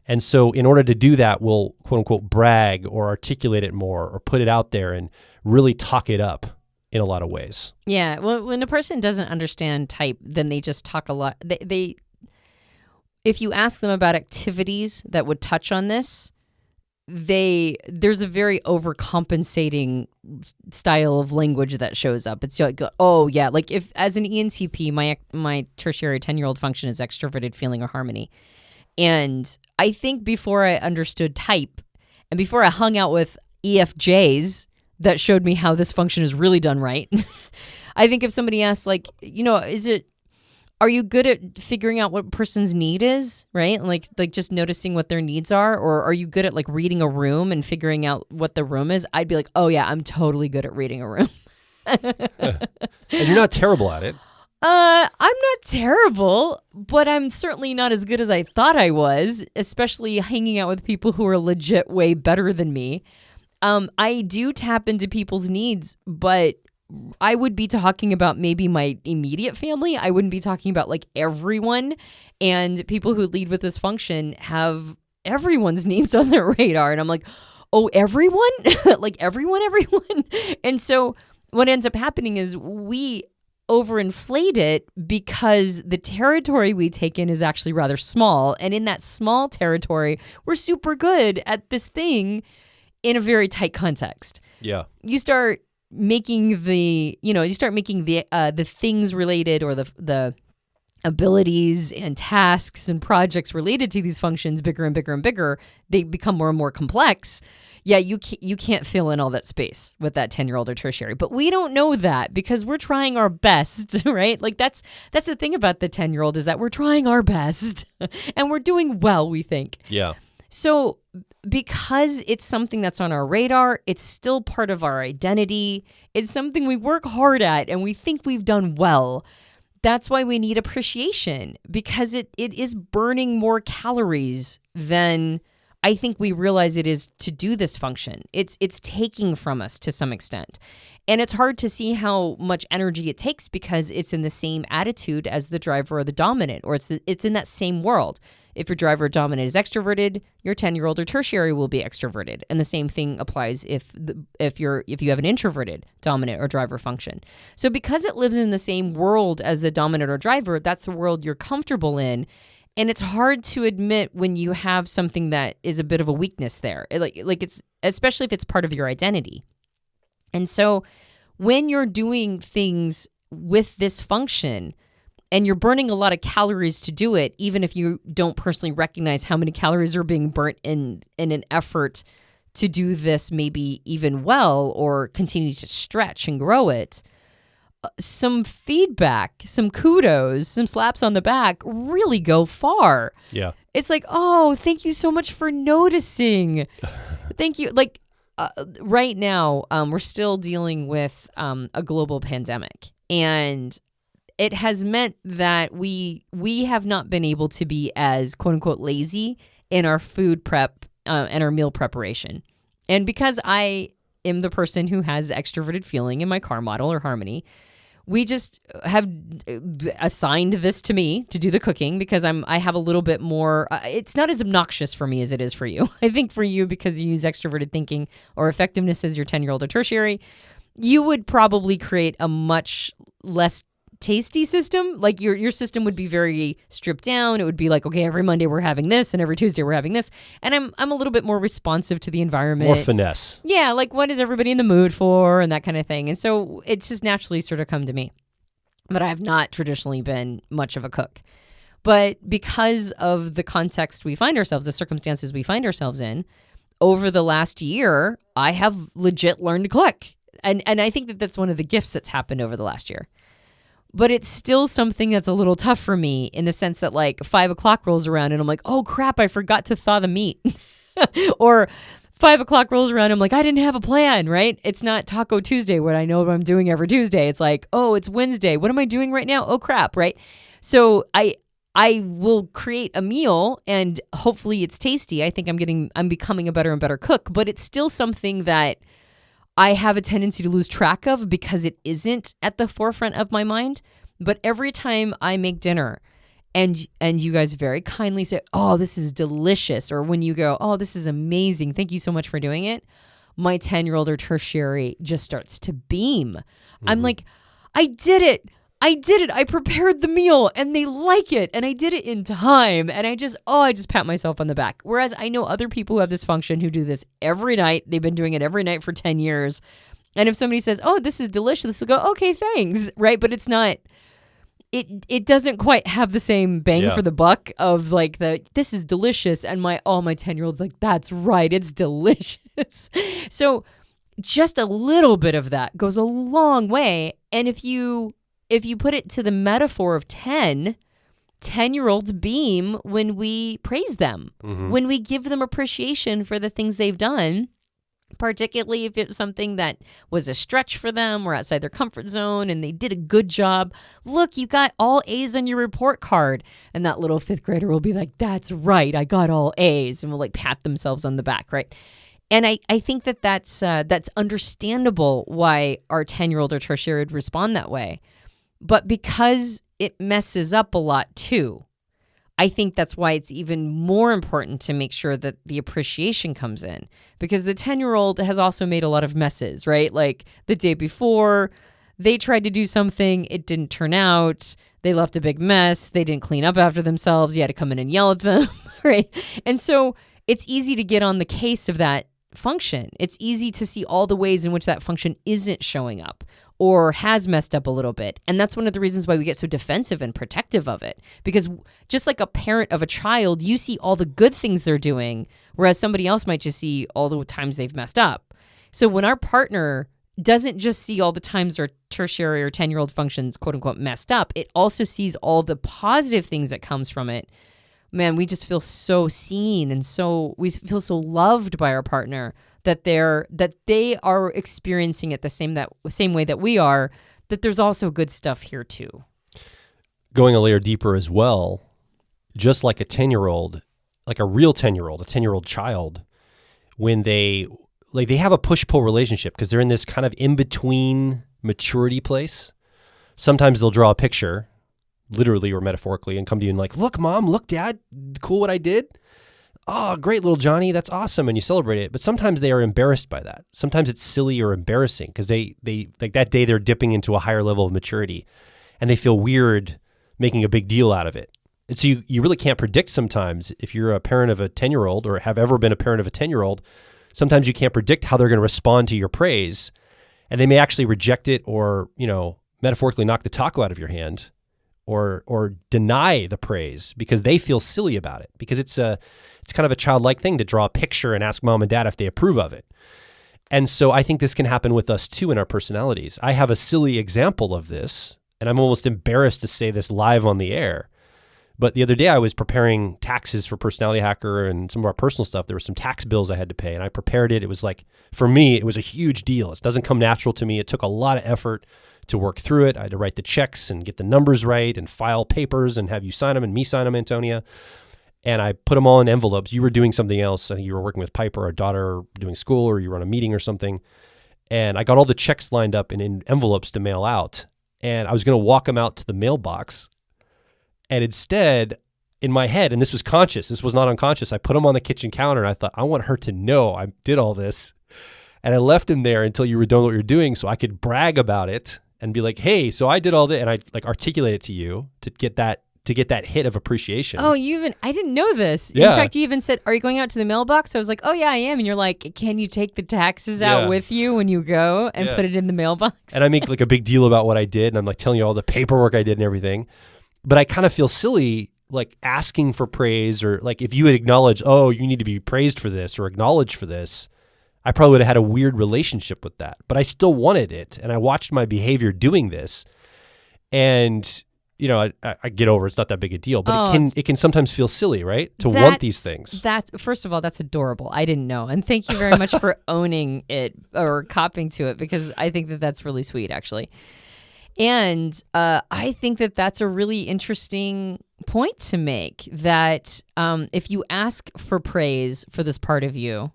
And so in order to do that, we'll quote unquote brag or articulate it more or put it out there and really talk it up in a lot of ways. Yeah. Well, when a person doesn't understand type, then they just talk a lot. They if you ask them about activities that would touch on this, there's a very overcompensating style of language that shows up. It's like, oh yeah, like if as an ENTP, my tertiary 10-year-old function is extroverted feeling or harmony. And I think before I understood type and before I hung out with EFJs that showed me how this function is really done right, I think if somebody asks, like, are you good at figuring out what a person's need is, right? Like just noticing what their needs are? Or are you good at like reading a room and figuring out what the room is? I'd be like, oh yeah, I'm totally good at reading a room. And you're not terrible at it. I'm not terrible, but I'm certainly not as good as I thought I was, especially hanging out with people who are legit way better than me. I do tap into people's needs, but I would be talking about maybe my immediate family. I wouldn't be talking about like everyone. And people who lead with this function have everyone's needs on their radar. And I'm like, oh, everyone? Like everyone? And so what ends up happening is we overinflate it because the territory we take in is actually rather small. And in that small territory, we're super good at this thing in a very tight context. Yeah. You start making the things related or the abilities and tasks and projects related to these functions bigger and bigger and bigger. They become more and more complex. Yeah, you can't fill in all that space with that 10-year-old or tertiary. But we don't know that because we're trying our best, right? Like that's the thing about the 10-year-old is that we're trying our best and we're doing well, we think. Yeah. So because it's something that's on our radar, it's still part of our identity. It's something we work hard at and we think we've done well. That's why we need appreciation because it is burning more calories than I think we realize it is to do this function. It's taking from us to some extent. And it's hard to see how much energy it takes because it's in the same attitude as the driver or the dominant, or it's in that same world. If your driver or dominant is extroverted, your 10-year-old or tertiary will be extroverted. And the same thing applies if you have an introverted dominant or driver function. So because it lives in the same world as the dominant or driver, that's the world you're comfortable in. And it's hard to admit when you have something that is a bit of a weakness there. Like it's especially if it's part of your identity. And so when you're doing things with this function and you're burning a lot of calories to do it, even if you don't personally recognize how many calories are being burnt in an effort to do this maybe even well or continue to stretch and grow it, some feedback, some kudos, some slaps on the back really go far. Yeah. It's like, oh, thank you so much for noticing. Thank you. Like right now, we're still dealing with a global pandemic, and it has meant that we have not been able to be as quote unquote lazy in our food prep and our meal preparation. And because I am the person who has extroverted feeling in my car model or Harmony, we just have assigned this to me to do the cooking because I have a little bit more, it's not as obnoxious for me as it is for you. I think for you, because you use extroverted thinking or effectiveness as your 10-year-old or tertiary, you would probably create a much less tasty system. Like your system would be very stripped down. It would be like, okay, every Monday we're having this and every Tuesday we're having this. And I'm a little bit more responsive to the environment. More finesse. Yeah, like what is everybody in the mood for and that kind of thing. And so it's just naturally sort of come to me. But I have not traditionally been much of a cook. But because of the context we find ourselves, the circumstances we find ourselves in, over the last year, I have legit learned to cook. And I think that that's one of the gifts that's happened over the last year. But it's still something that's a little tough for me in the sense that like 5 o'clock rolls around and I'm like, oh crap, I forgot to thaw the meat. Or 5 o'clock rolls around and I'm like, I didn't have a plan, right? It's not Taco Tuesday, what I know what I'm doing every Tuesday. It's like, oh, it's Wednesday. What am I doing right now? Oh crap, right? So I will create a meal and hopefully it's tasty. I think I'm becoming a better and better cook, but it's still something that I have a tendency to lose track of because it isn't at the forefront of my mind. But every time I make dinner and you guys very kindly say, oh, this is delicious. Or when you go, oh, this is amazing. Thank you so much for doing it. My 10-year-old or tertiary just starts to beam. Mm-hmm. I'm like, I did it. I prepared the meal and they like it. And I did it in time. And I just pat myself on the back. Whereas I know other people who have this function who do this every night. They've been doing it every night for 10 years. And if somebody says, oh, this is delicious, they'll go, okay, thanks. Right. But it's not, it doesn't quite have the same bang for the buck of like this is delicious. And my 10-year-old's like, that's right. It's delicious. So just a little bit of that goes a long way. And if you put it to the metaphor of 10-year-olds beam when we praise them, when we give them appreciation for the things they've done, particularly if it's something that was a stretch for them or outside their comfort zone and they did a good job. Look, you got all A's on your report card. And that little 5th grader will be like, that's right, I got all A's, and will like pat themselves on the back, right? And I think that's understandable why our 10-year-old or tertiary would respond that way. But because it messes up a lot too, I think that's why it's even more important to make sure that the appreciation comes in. Because the 10-year-old has also made a lot of messes, right? Like the day before, they tried to do something, it didn't turn out, they left a big mess, they didn't clean up after themselves, you had to come in and yell at them, right? And so it's easy to get on the case of that function. It's easy to see all the ways in which that function isn't showing up or has messed up a little bit. And that's one of the reasons why we get so defensive and protective of it. Because just like a parent of a child, you see all the good things they're doing, whereas somebody else might just see all the times they've messed up. So when our partner doesn't just see all the times our tertiary or 10-year-old functions, quote unquote, messed up, it also sees all the positive things that comes from it. Man, we just feel so seen and we feel so loved by our partner that they are experiencing it the same way that we are, that there's also good stuff here too. Going a layer deeper as well, just like a 10-year-old, like a real 10-year-old, a 10-year-old child, when they have a push-pull relationship because they're in this kind of in-between maturity place. Sometimes they'll draw a picture, literally or metaphorically, and come to you and like, look, Mom, look, Dad, cool what I did. Oh, great, little Johnny, that's awesome, and you celebrate it. But sometimes they are embarrassed by that. Sometimes it's silly or embarrassing because they like that day they're dipping into a higher level of maturity, and they feel weird making a big deal out of it. And so you really can't predict sometimes if you're a parent of a 10-year-old or have ever been a parent of a 10-year-old. Sometimes you can't predict how they're going to respond to your praise, and they may actually reject it or metaphorically knock the taco out of your hand. Or deny the praise because they feel silly about it because it's kind of a childlike thing to draw a picture and ask mom and dad if they approve of it. And so I think this can happen with us too in our personalities. I have a silly example of this, and I'm almost embarrassed to say this live on the air. But the other day I was preparing taxes for Personality Hacker and some of our personal stuff. There were some tax bills I had to pay, and I prepared it. It was like, for me, it was a huge deal. It doesn't come natural to me. It took a lot of effort to work through it. I had to write the checks and get the numbers right and file papers and have you sign them and me sign them, Antonia. and I put them all in envelopes. You were doing something else. I think you were working with Piper, our daughter, doing school, or you were on a meeting or something. And I got all the checks lined up in envelopes to mail out. And I was going to walk them out to the mailbox. And instead, in my head, and this was conscious, this was not unconscious, I put them on the kitchen counter. And I thought, I want her to know I did all this. And I left them there until you were done what you were doing so I could brag about it and be like, hey, so I did all this. And I like articulate it to you to get that hit of appreciation. Oh, I didn't know this. Yeah. In fact, you even said, are you going out to the mailbox? I was like, oh yeah, I am. And you're like, can you take the taxes out with you when you go and put it in the mailbox? And I make like a big deal about what I did. And I'm like telling you all the paperwork I did and everything. But I kind of feel silly like asking for praise, or like if you had acknowledged, oh, you need to be praised for this or acknowledged for this, I probably would have had a weird relationship with that. But I still wanted it. And I watched my behavior doing this. And I get over it's not that big a deal, but it can sometimes feel silly, right? To want these things. First of all, that's adorable. I didn't know. And thank you very much for owning it or copying to it, because I think that that's really sweet, actually. And I think that that's a really interesting point to make, that if you ask for praise for this part of you,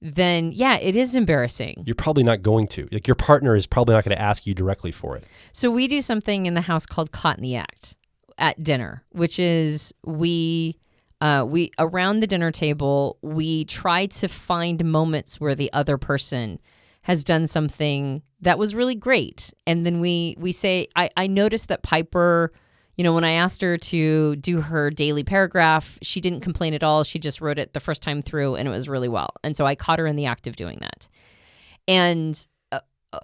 then yeah, it is embarrassing. You're probably not going to. Like your partner is probably not going to ask you directly for it. So we do something in the house called Caught in the Act at dinner, which is we around the dinner table, we try to find moments where the other person has done something that was really great. And then we say, I noticed that Piper, when I asked her to do her daily paragraph, she didn't complain at all. She just wrote it the first time through, and it was really well. And so I caught her in the act of doing that. And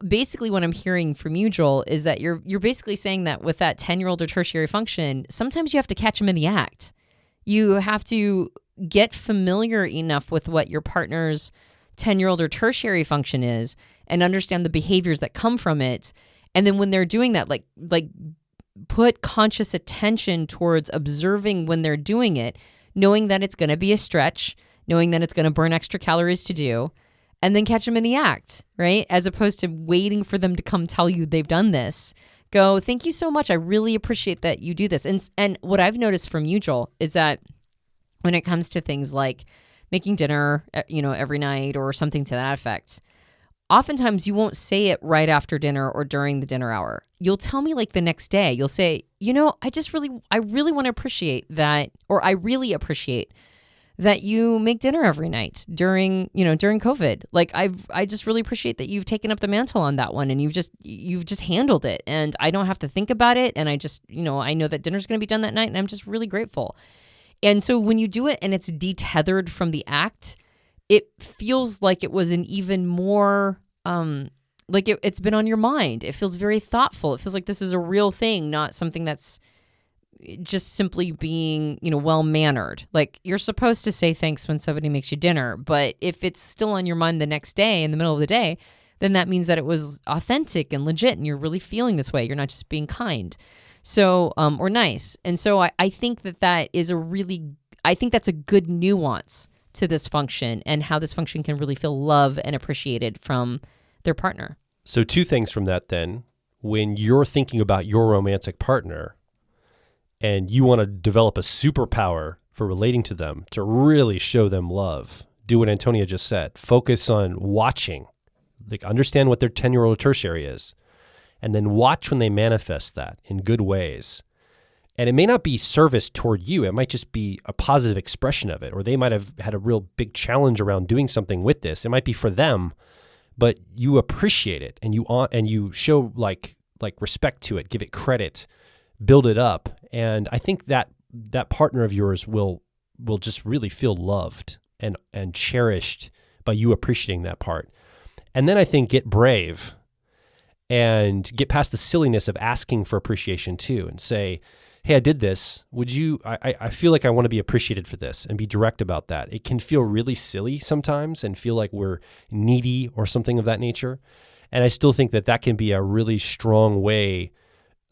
basically what I'm hearing from you, Joel, is that you're basically saying that with that 10-year-old or tertiary function, sometimes you have to catch them in the act. You have to get familiar enough with what your partner's 10-year-old or tertiary function is and understand the behaviors that come from it. And then when they're doing that, like put conscious attention towards observing when they're doing it, knowing that it's going to be a stretch, knowing that it's going to burn extra calories to do, and then catch them in the act, right? As opposed to waiting for them to come tell you they've done this. Go, thank you so much. I really appreciate that you do this. And what I've noticed from you, Joel, is that when it comes to things like making dinner, every night or something to that effect, oftentimes you won't say it right after dinner or during the dinner hour. You'll tell me like the next day. You'll say, I really want to appreciate that, or I really appreciate that you make dinner every night during COVID. Like I just really appreciate that you've taken up the mantle on that one, and you've just handled it, and I don't have to think about it, and I just, I know that dinner's going to be done that night, and I'm just really grateful. And so when you do it and it's detethered from the act, it feels like it was an even more, like it's been on your mind. It feels very thoughtful. It feels like this is a real thing, not something that's just simply being, well-mannered. Like you're supposed to say thanks when somebody makes you dinner, but if it's still on your mind the next day in the middle of the day, then that means that it was authentic and legit and you're really feeling this way. You're not just being kind. So, or nice. And so I think that is I think that's a good nuance to this function and how this function can really feel loved and appreciated from their partner. So 2 things from that then. When you're thinking about your romantic partner and you want to develop a superpower for relating to them, to really show them love, do what Antonia just said. Focus on watching, like understand what their 10-year-old tertiary is, and then watch when they manifest that in good ways. And it may not be service toward you. It might just be a positive expression of it, or they might have had a real big challenge around doing something with this. It might be for them, but you appreciate it and you show like respect to it, give it credit, build it up. And I think that partner of yours will just really feel loved and cherished by you appreciating that part. And then I think get brave and get past the silliness of asking for appreciation too, and say, hey, I did this. I feel like I want to be appreciated for this, and be direct about that. It can feel really silly sometimes and feel like we're needy or something of that nature. And I still think that can be a really strong way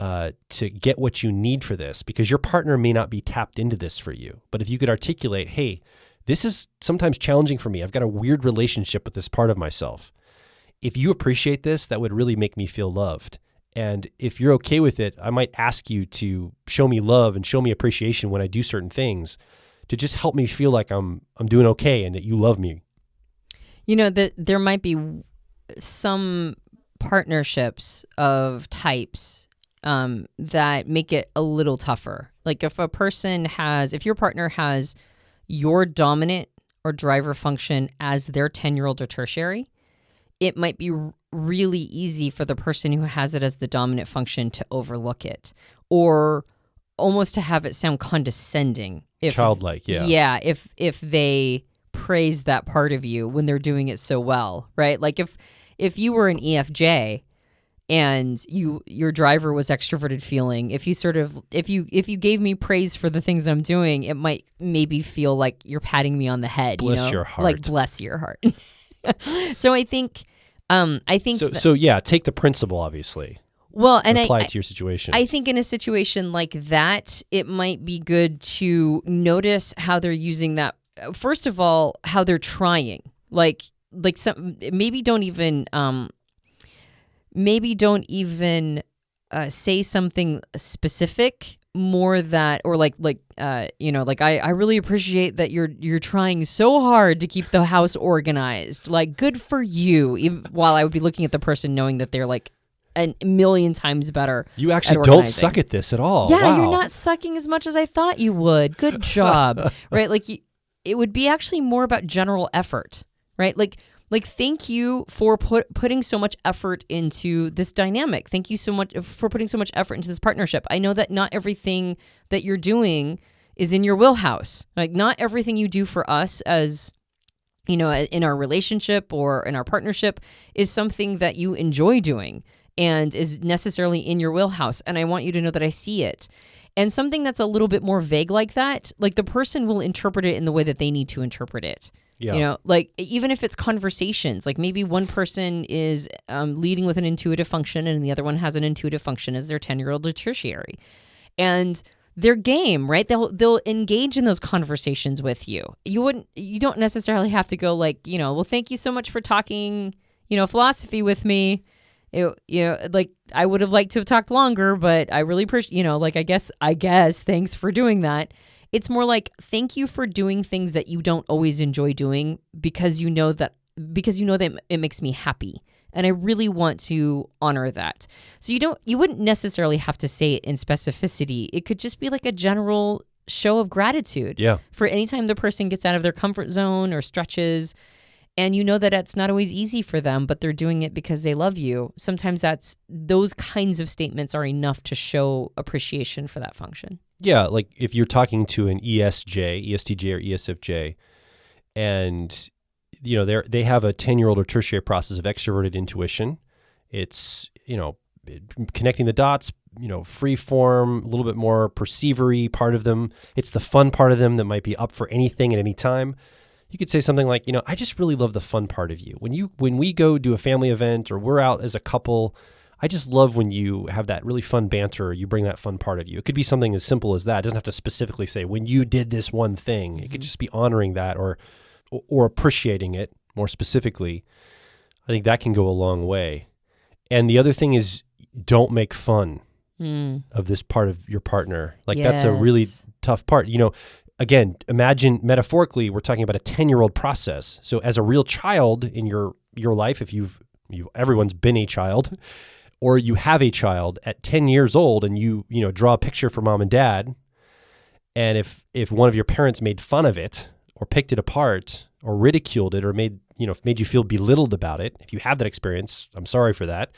to get what you need for this, because your partner may not be tapped into this for you. But if you could articulate, hey, this is sometimes challenging for me. I've got a weird relationship with this part of myself. If you appreciate this, that would really make me feel loved. And if you're okay with it, I might ask you to show me love and show me appreciation when I do certain things, to just help me feel like I'm doing okay and that you love me. There might be some partnerships of types that make it a little tougher. Like if your partner has your dominant or driver function as their 10-year-old or tertiary, it might be really easy for the person who has it as the dominant function to overlook it, or almost to have it sound condescending. Childlike, yeah. Yeah, if they praise that part of you when they're doing it so well, right? Like if you were an EFJ and your driver was extroverted feeling, if you gave me praise for the things I'm doing, it might maybe feel like you're patting me on the head. Bless your heart. Like bless your heart. So I think yeah, take the principle, obviously. Well, and apply it to your situation. I think in a situation like that, it might be good to notice how they're using that. First of all, how they're trying. Like maybe don't even say something specific more that, or I really appreciate that you're trying so hard to keep the house organized. Like, good for you. Even while I would be looking at the person knowing that they're like a million times better. You actually don't suck at this at all. Yeah, wow. You're not sucking as much as I thought you would. Good job. Right? Like it would be actually more about general effort, right? Like thank you for putting so much effort into this dynamic. Thank you so much for putting so much effort into this partnership. I know that not everything that you're doing is in your wheelhouse. Like not everything you do for us as in our relationship or in our partnership is something that you enjoy doing and is necessarily in your wheelhouse. And I want you to know that I see it. And something that's a little bit more vague like that, like the person will interpret it in the way that they need to interpret it. Yeah. Like even if it's conversations, like maybe one person is leading with an intuitive function and the other one has an intuitive function as their 10-year-old or tertiary. And they're game, right? They'll engage in those conversations with you. You don't necessarily have to go like, well, thank you so much for talking, philosophy with me. Like I would have liked to have talked longer, but I really appreciate, I guess thanks for doing that. It's more like, thank you for doing things that you don't always enjoy doing because you know that it makes me happy. And I really want to honor that. So you wouldn't necessarily have to say it in specificity. It could just be like a general show of gratitude. Yeah. For any time the person gets out of their comfort zone or stretches. And you know that it's not always easy for them, but they're doing it because they love you. Sometimes those kinds of statements are enough to show appreciation for that function. Yeah, like if you're talking to an ESJ, ESTJ, or ESFJ, and they have a 10-year-old or tertiary process of extroverted intuition. It's connecting the dots, free form, a little bit more perceivery part of them. It's the fun part of them that might be up for anything at any time. You could say something like, I just really love the fun part of you. When we go do a family event or we're out as a couple, I just love when you have that really fun banter or you bring that fun part of you. It could be something as simple as that. It doesn't have to specifically say when you did this one thing. It could just be honoring that or appreciating it more specifically. I think that can go a long way. And the other thing is, don't make fun of this part of your partner. Like that's a really tough part. Again, imagine metaphorically, we're talking about a 10-year-old process. So as a real child in your life, if everyone's been a child, or you have a child at 10 years old and you draw a picture for mom and dad, and if one of your parents made fun of it or picked it apart or ridiculed it or made you feel belittled about it, if you have that experience, I'm sorry for that.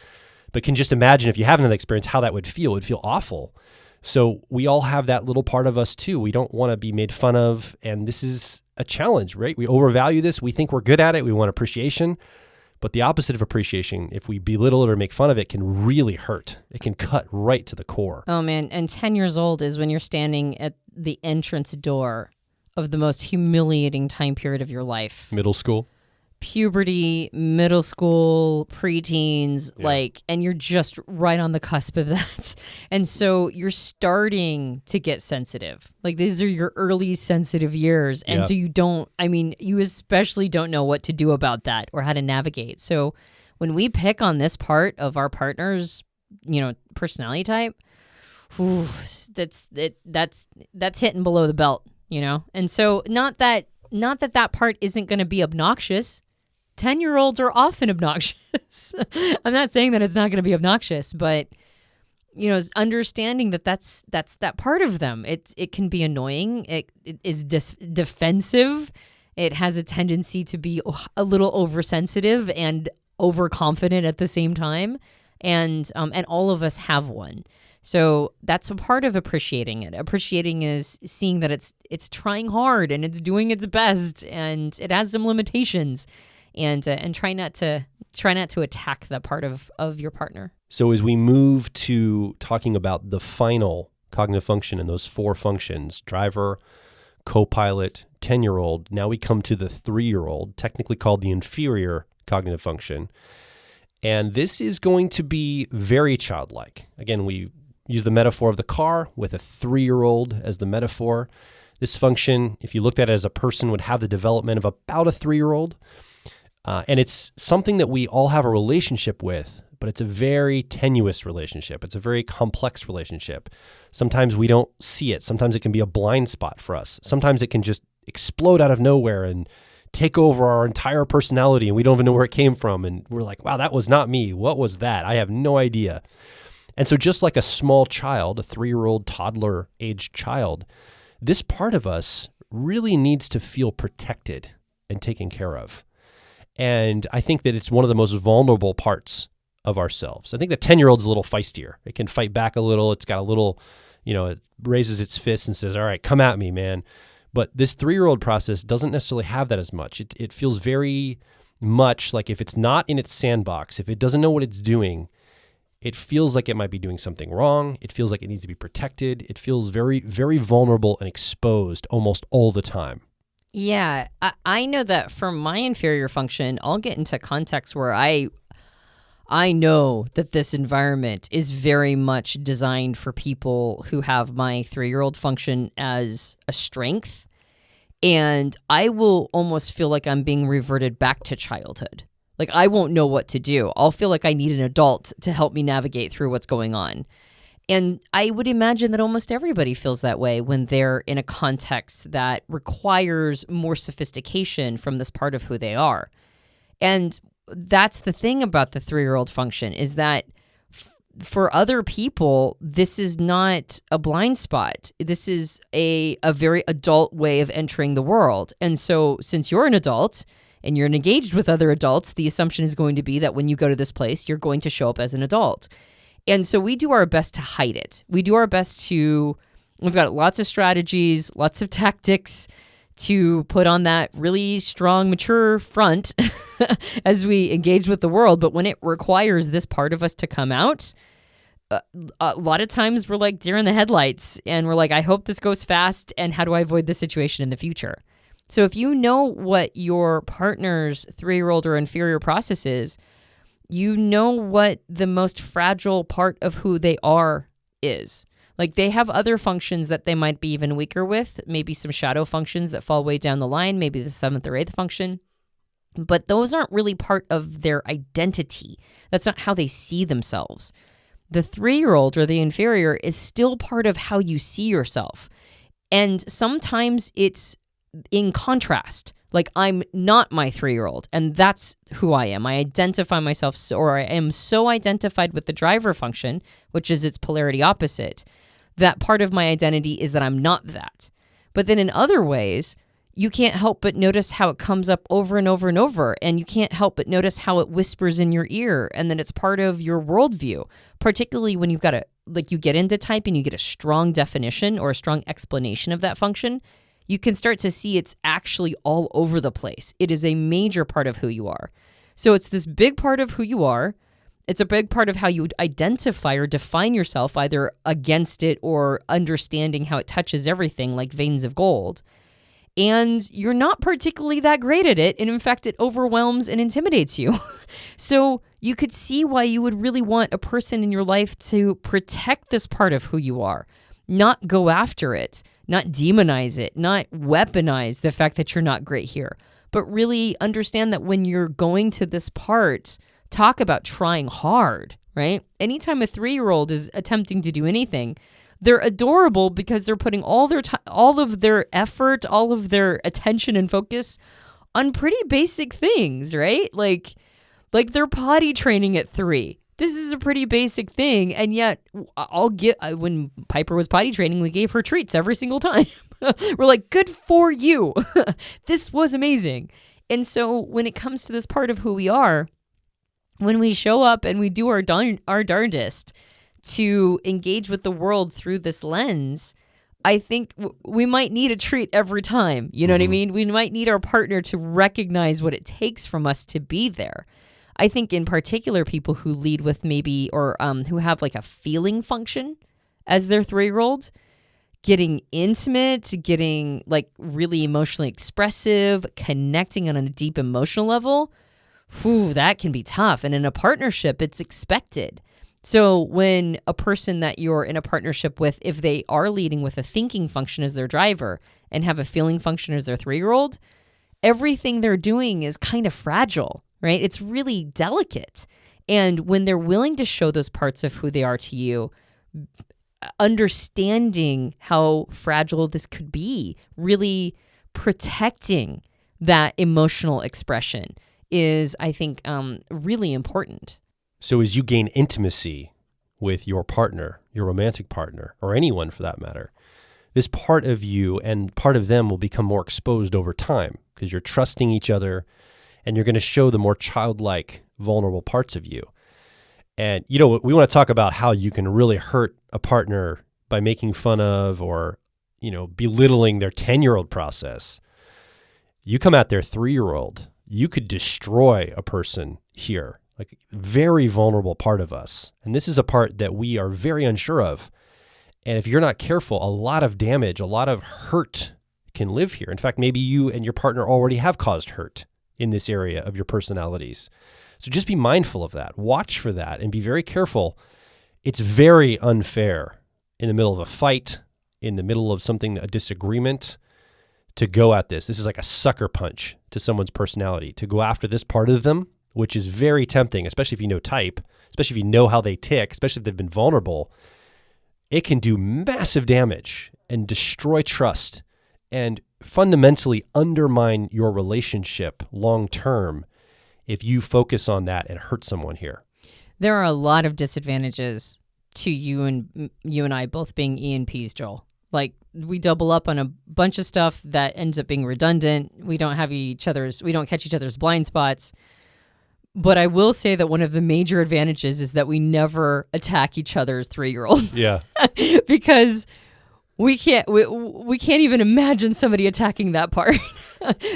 But can just imagine if you haven't had that experience, how that would feel. It would feel awful. So we all have that little part of us too. We don't want to be made fun of. And this is a challenge, right? We overvalue this. We think we're good at it. We want appreciation. But the opposite of appreciation, if we belittle it or make fun of it, can really hurt. It can cut right to the core. Oh, man. And 10 years old is when you're standing at the entrance door of the most humiliating time period of your life. Middle school. Puberty, middle school, preteens, and you're just right on the cusp of that. And so you're starting to get sensitive. Like these are your early sensitive years. And so you especially don't know what to do about that or how to navigate. So when we pick on this part of our partner's, personality type, that's hitting below the belt. And so not that that part isn't going to be obnoxious. 10-year-olds are often obnoxious. I'm not saying that it's not going to be obnoxious, but understanding that that's that part of them. It can be annoying. It is defensive. It has a tendency to be a little oversensitive and overconfident at the same time. And all of us have one. So that's a part of appreciating it. Appreciating is seeing that it's trying hard and it's doing its best and it has some limitations, and try not to attack that part of your partner. So as we move to talking about the final cognitive function in those 4 functions, driver, Copilot, 10-year-old, now we come to the 3-year-old, technically called the inferior cognitive function. And this is going to be very childlike. Again, we use the metaphor of the car with a 3-year-old as the metaphor. This function, if you looked at it as a person, would have the development of about a 3-year-old. And it's something that we all have a relationship with, but it's a very tenuous relationship. It's a very complex relationship. Sometimes we don't see it. Sometimes it can be a blind spot for us. Sometimes it can just explode out of nowhere and take over our entire personality, and we don't even know where it came from. And we're like, wow, that was not me. What was that? I have no idea. And so just like a small child, a 3-year-old toddler-aged child, this part of us really needs to feel protected and taken care of. And I think that it's one of the most vulnerable parts of ourselves. I think the 10-year-old's a little feistier. It can fight back a little. It's got a little, it raises its fist and says, all right, come at me, man. But this 3-year-old process doesn't necessarily have that as much. It feels very much like if it's not in its sandbox, if it doesn't know what it's doing, it feels like it might be doing something wrong. It feels like it needs to be protected. It feels very, very vulnerable and exposed almost all the time. Yeah, I know that for my inferior function, I'll get into contexts where I know that this environment is very much designed for people who have my 3-year-old function as a strength. And I will almost feel like I'm being reverted back to childhood. Like I won't know what to do. I'll feel like I need an adult to help me navigate through what's going on. And I would imagine that almost everybody feels that way when they're in a context that requires more sophistication from this part of who they are. And that's the thing about the 3-year-old function is that for other people, this is not a blind spot. This is a very adult way of entering the world. And so since you're an adult and you're engaged with other adults, the assumption is going to be that when you go to this place, you're going to show up as an adult. And so we do our best to hide it. We've got lots of strategies, lots of tactics to put on that really strong, mature front as we engage with the world. But when it requires this part of us to come out, a lot of times we're like deer in the headlights and we're like, I hope this goes fast. And how do I avoid this situation in the future? So if you know what your partner's 3-year-old or inferior process is, you know what the most fragile part of who they are is. Like they have other functions that they might be even weaker with, maybe some shadow functions that fall way down the line, maybe the 7th or 8th function. But those aren't really part of their identity. That's not how they see themselves. The 3-year-old or the inferior is still part of how you see yourself. And sometimes it's in contrast. Like I'm not my 3-year-old, and that's who I am. I identify myself, or I am so identified with the driver function, which is its polarity opposite, that part of my identity is that I'm not that. But then in other ways, you can't help but notice how it comes up over and over and over, and you can't help but notice how it whispers in your ear, and then it's part of your worldview, particularly when you've got you get into type and you get a strong definition or a strong explanation of that function. You can start to see it's actually all over the place. It is a major part of who you are. So it's this big part of who you are. It's a big part of how you identify or define yourself, either against it or understanding how it touches everything like veins of gold. And you're not particularly that great at it. And in fact, it overwhelms and intimidates you. So you could see why you would really want a person in your life to protect this part of who you are, not go after it, not demonize it, not weaponize the fact that you're not great here, but really understand that when you're going to this part, talk about trying hard, right? Anytime a 3-year-old is attempting to do anything, they're adorable because they're putting all their all of their effort, all of their attention and focus on pretty basic things, right? Like they're potty training at 3. This is a pretty basic thing, and yet when Piper was potty training, we gave her treats every single time. We're like, good for you. This was amazing. And so when it comes to this part of who we are, when we show up and we do our darndest to engage with the world through this lens, I think we might need a treat every time. You know what I mean? We might need our partner to recognize what it takes from us to be there. I think in particular, people who lead with maybe or who have like a feeling function as their 3-year-old, getting intimate, getting like really emotionally expressive, connecting on a deep emotional level, that can be tough. And in a partnership, it's expected. So when a person that you're in a partnership with, if they are leading with a thinking function as their driver and have a feeling function as their 3-year-old, everything they're doing is kind of fragile, right? It's really delicate. And when they're willing to show those parts of who they are to you, understanding how fragile this could be, really protecting that emotional expression is, I think, really important. So as you gain intimacy with your partner, your romantic partner, or anyone for that matter, this part of you and part of them will become more exposed over time because you're trusting each other and you're going to show the more childlike, vulnerable parts of you. And, we want to talk about how you can really hurt a partner by making fun of or, belittling their 10-year-old process. You come at their 3-year-old, you could destroy a person here, like very vulnerable part of us. And this is a part that we are very unsure of. And if you're not careful, a lot of damage, a lot of hurt can live here. In fact, maybe you and your partner already have caused hurt in this area of your personalities. So just be mindful of that. Watch for that and be very careful. It's very unfair in the middle of a fight, in the middle of a disagreement, to go at this. This is like a sucker punch to someone's personality, to go after this part of them, which is very tempting, especially if you know type, especially if you know how they tick, especially if they've been vulnerable. It can do massive damage and destroy trust and fundamentally undermine your relationship long term if you focus on that and hurt someone here. There are a lot of disadvantages to you and I both being ENPs, Joel. Like, we double up on a bunch of stuff that ends up being redundant. We don't catch each other's blind spots. But I will say that one of the major advantages is that we never attack each other's 3-year-old. Yeah. Because we can't even imagine somebody attacking that part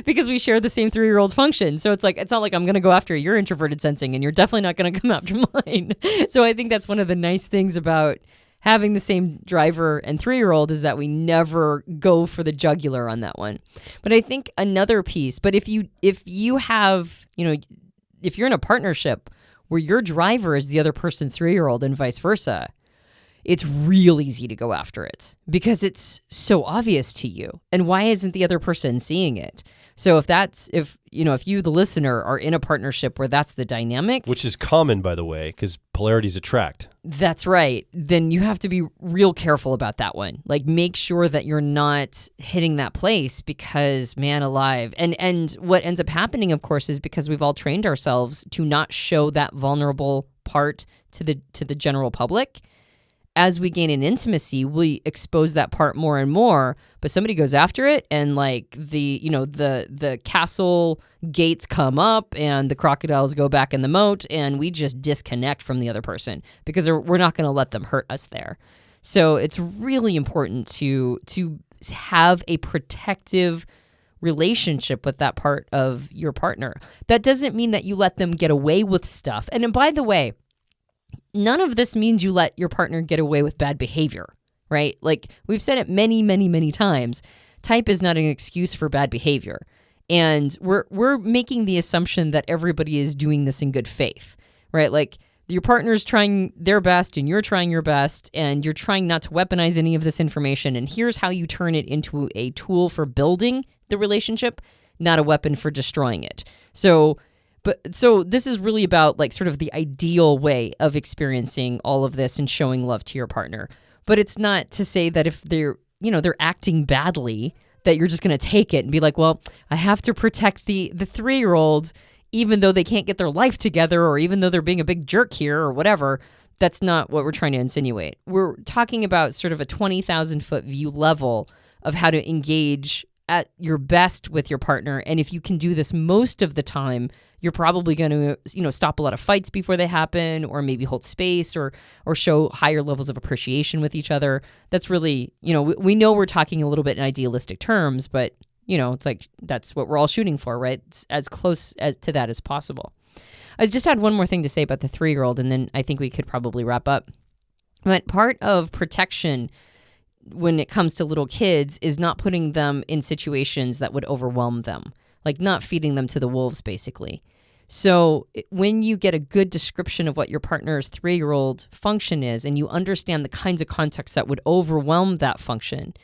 because we share the same 3-year-old function. So it's not like I'm going to go after your introverted sensing and you're definitely not going to come after mine. So I think that's one of the nice things about having the same driver and 3-year-old is that we never go for the jugular on that one. But I think another piece, but if you have, if you're in a partnership where your driver is the other person's 3-year-old and vice versa, it's real easy to go after it because it's so obvious to you. And why isn't the other person seeing it? So if you, the listener, are in a partnership where that's the dynamic, which is common, by the way, because polarities attract. That's right. Then you have to be real careful about that one. Like, make sure that you're not hitting that place because, man alive. And what ends up happening, of course, is because we've all trained ourselves to not show that vulnerable part to the general public. As we gain in intimacy, we expose that part more and more, but somebody goes after it and like the castle gates come up and the crocodiles go back in the moat and we just disconnect from the other person because we're not going to let them hurt us there. So it's really important to have a protective relationship with that part of your partner. That doesn't mean that you let them get away with stuff. And by the way, none of this means you let your partner get away with bad behavior, right? Like, we've said it many, many, many times. Type is not an excuse for bad behavior. And we're making the assumption that everybody is doing this in good faith, right? Like, your partner's trying their best and you're trying your best and you're trying not to weaponize any of this information. And here's how you turn it into a tool for building the relationship, not a weapon for destroying it. So this is really about like sort of the ideal way of experiencing all of this and showing love to your partner. But it's not to say that if they're acting badly, that you're just going to take it and be like, well, I have to protect the 3-year-old, even though they can't get their life together, or even though they're being a big jerk here or whatever. That's not what we're trying to insinuate. We're talking about sort of a 20,000 foot view level of how to engage at your best with your partner. And if you can do this most of the time, you're probably going to, stop a lot of fights before they happen, or maybe hold space or show higher levels of appreciation with each other. That's really, we know we're talking a little bit in idealistic terms, but, it's like that's what we're all shooting for, right? It's as close as to that as possible. I just had one more thing to say about the 3-year-old, and then I think we could probably wrap up. But part of protection when it comes to little kids is not putting them in situations that would overwhelm them, like not feeding them to the wolves, basically. So when you get a good description of what your partner's 3-year-old function is, and you understand the kinds of contexts that would overwhelm that function,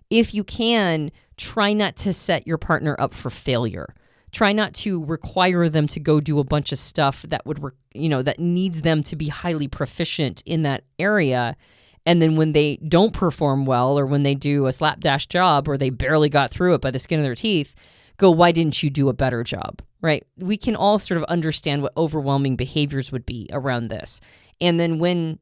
if you can, try not to set your partner up for failure. Try not to require them to go do a bunch of stuff that would, that needs them to be highly proficient in that area. And then when they don't perform well, or when they do a slapdash job, or they barely got through it by the skin of their teeth, go, why didn't you do a better job, right? We can all sort of understand what overwhelming behaviors would be around this. And then when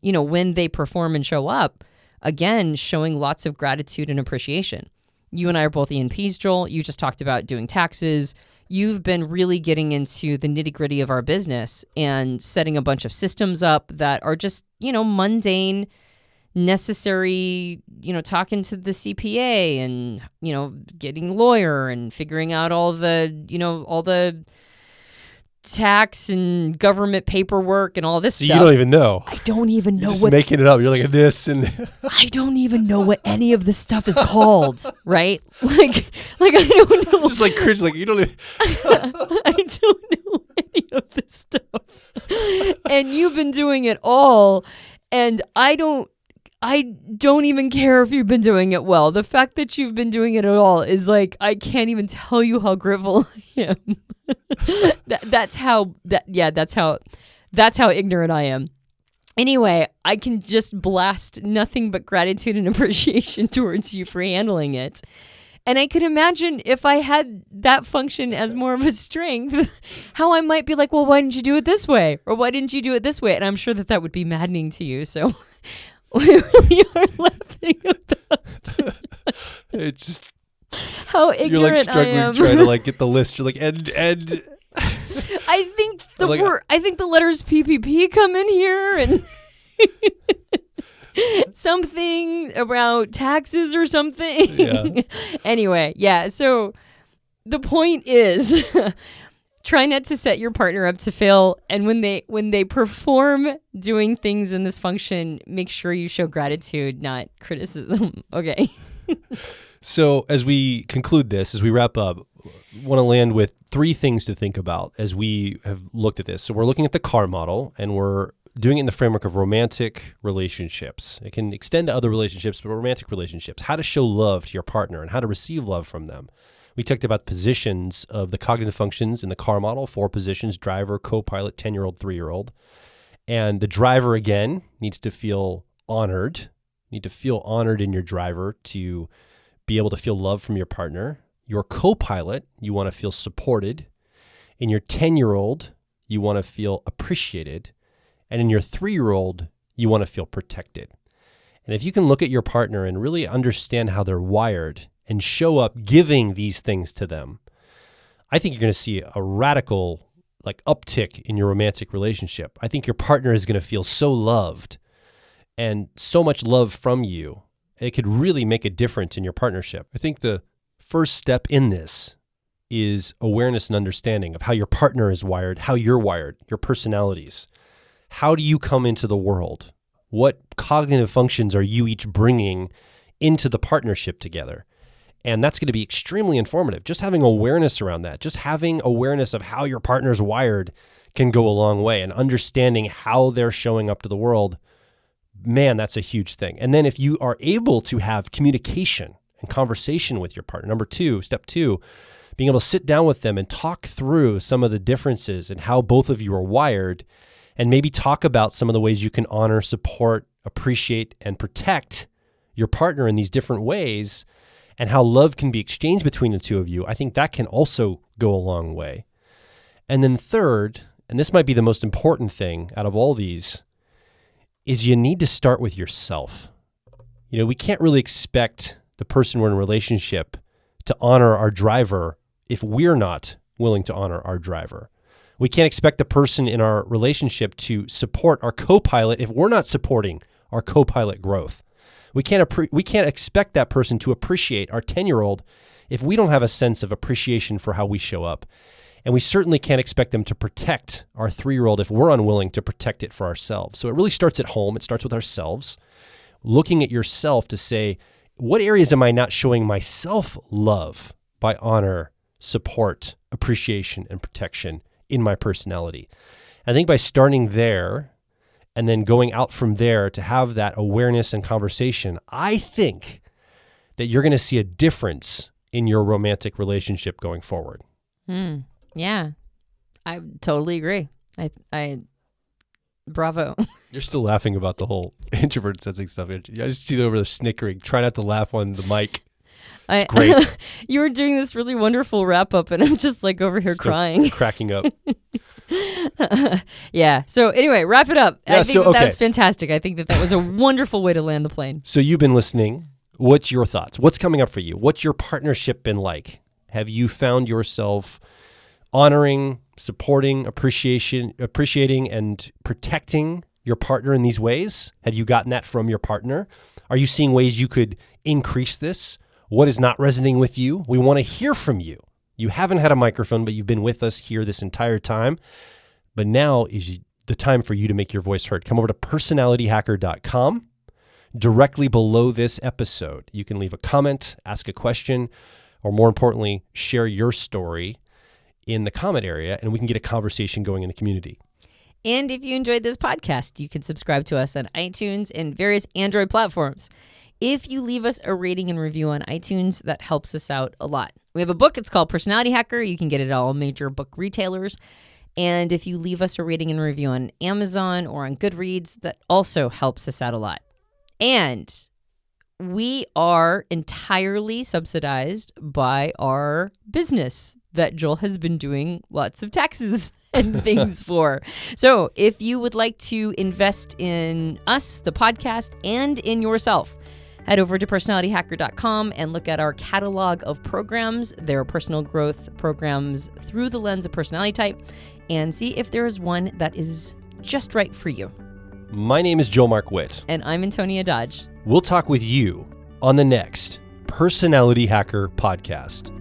they perform and show up, again, showing lots of gratitude and appreciation. You and I are both E&Ps, Joel. You just talked about doing taxes. You've been really getting into the nitty-gritty of our business and setting a bunch of systems up that are just, mundane, necessary, talking to the CPA and, getting a lawyer and figuring out all the tax and government paperwork and all this stuff. You don't even know. I don't even know You're just making it up. You're like this and I don't even know what any of this stuff is called, right? Like I don't know. Just like cringe, like you don't even I don't know any of this stuff. And you've been doing it all, and I don't even care if you've been doing it well. The fact that you've been doing it at all is like, I can't even tell you how grateful I am. That's how ignorant I am. Anyway, I can just blast nothing but gratitude and appreciation towards you for handling it. And I could imagine if I had that function as more of a strength, how I might be like, well, why didn't you do it this way? Or why didn't you do it this way? And I'm sure that would be maddening to you. So we are laughing about it's just how ignorant you're like struggling I am. trying to like get the list. You're like and I think the letters PPP come in here and something about taxes or something. Yeah. Anyway, yeah. So the point is, try not to set your partner up to fail. And when they perform doing things in this function, make sure you show gratitude, not criticism. Okay. So as we conclude this, as we wrap up, want to land with 3 things to think about as we have looked at this. So we're looking at the CAR model, and we're doing it in the framework of romantic relationships. It can extend to other relationships, but romantic relationships, how to show love to your partner and how to receive love from them. We talked about positions of the cognitive functions in the CAR model, 4 positions: driver, co-pilot, 10-year-old, 3-year-old. And the driver, again, needs to feel honored. You need to feel honored in your driver to be able to feel love from your partner. Your co-pilot, you want to feel supported. In your 10-year-old, you want to feel appreciated. And in your 3-year-old, you want to feel protected. And if you can look at your partner and really understand how they're wired and show up giving these things to them, I think you're going to see a radical uptick in your romantic relationship. I think your partner is going to feel so loved and so much love from you. It could really make a difference in your partnership. I think the first step in this is awareness and understanding of how your partner is wired, how you're wired, your personalities. How do you come into the world? What cognitive functions are you each bringing into the partnership together? And that's going to be extremely informative. Just having awareness around that, just having awareness of how your partner's wired can go a long way, and understanding how they're showing up to the world. Man, that's a huge thing. And then if you are able to have communication and conversation with your partner, step 2, being able to sit down with them and talk through some of the differences and how both of you are wired, and maybe talk about some of the ways you can honor, support, appreciate, and protect your partner in these different ways, and how love can be exchanged between the two of you, I think that can also go a long way. And then third, and this might be the most important thing out of all these, is you need to start with yourself. We can't really expect the person we're in a relationship to honor our driver if we're not willing to honor our driver. We can't expect the person in our relationship to support our Copilot if we're not supporting our Copilot growth. We can't expect that person to appreciate our 10-year-old if we don't have a sense of appreciation for how we show up. And we certainly can't expect them to protect our 3-year-old if we're unwilling to protect it for ourselves. So it really starts at home. It starts with ourselves. Looking at yourself to say, what areas am I not showing myself love by honor, support, appreciation, and protection in my personality? I think by starting there and then going out from there to have that awareness and conversation, I think that you're going to see a difference in your romantic relationship going forward. Yeah, I totally agree. I bravo. You're still laughing about the whole introvert sensing stuff. I just see you over there snickering. Try not to laugh on the mic. It's great. You were doing this really wonderful wrap up, and I'm just like over here crying, cracking up. Yeah. So anyway, wrap it up. Yeah, I think that's fantastic. I think that was a wonderful way to land the plane. So you've been listening. What's your thoughts? What's coming up for you? What's your partnership been like? Have you found yourself honoring, supporting, appreciating, and protecting your partner in these ways? Have you gotten that from your partner? Are you seeing ways you could increase this? What is not resonating with you? We want to hear from you. You haven't had a microphone, but you've been with us here this entire time. But now is the time for you to make your voice heard. Come over to personalityhacker.com. Directly below this episode, you can leave a comment, ask a question, or more importantly, share your story in the comment area, and we can get a conversation going in the community. And if you enjoyed this podcast, you can subscribe to us on iTunes and various Android platforms. If you leave us a rating and review on iTunes, that helps us out a lot. We have a book. It's called Personality Hacker. You can get it at all major book retailers. And if you leave us a rating and review on Amazon or on Goodreads, that also helps us out a lot. And we are entirely subsidized by our business that Joel has been doing lots of taxes and things for. So if you would like to invest in us, the podcast, and in yourself, head over to personalityhacker.com and look at our catalog of programs. There are personal growth programs through the lens of personality type, and see if there is one that is just right for you. My name is Joel Mark Witt. And I'm Antonia Dodge. We'll talk with you on the next Personality Hacker podcast.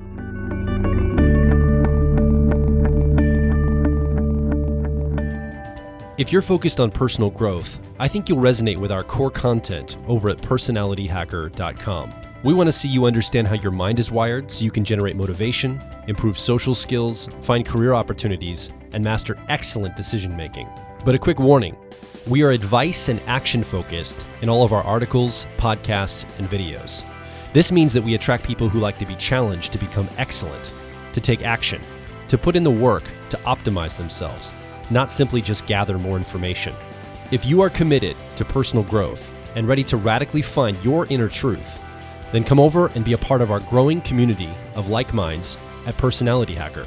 If you're focused on personal growth, I think you'll resonate with our core content over at personalityhacker.com. We want to see you understand how your mind is wired so you can generate motivation, improve social skills, find career opportunities, and master excellent decision making. But a quick warning, we are advice and action focused in all of our articles, podcasts, and videos. This means that we attract people who like to be challenged to become excellent, to take action, to put in the work to optimize themselves, not simply just gather more information. If you are committed to personal growth and ready to radically find your inner truth, then come over and be a part of our growing community of like minds at Personality Hacker.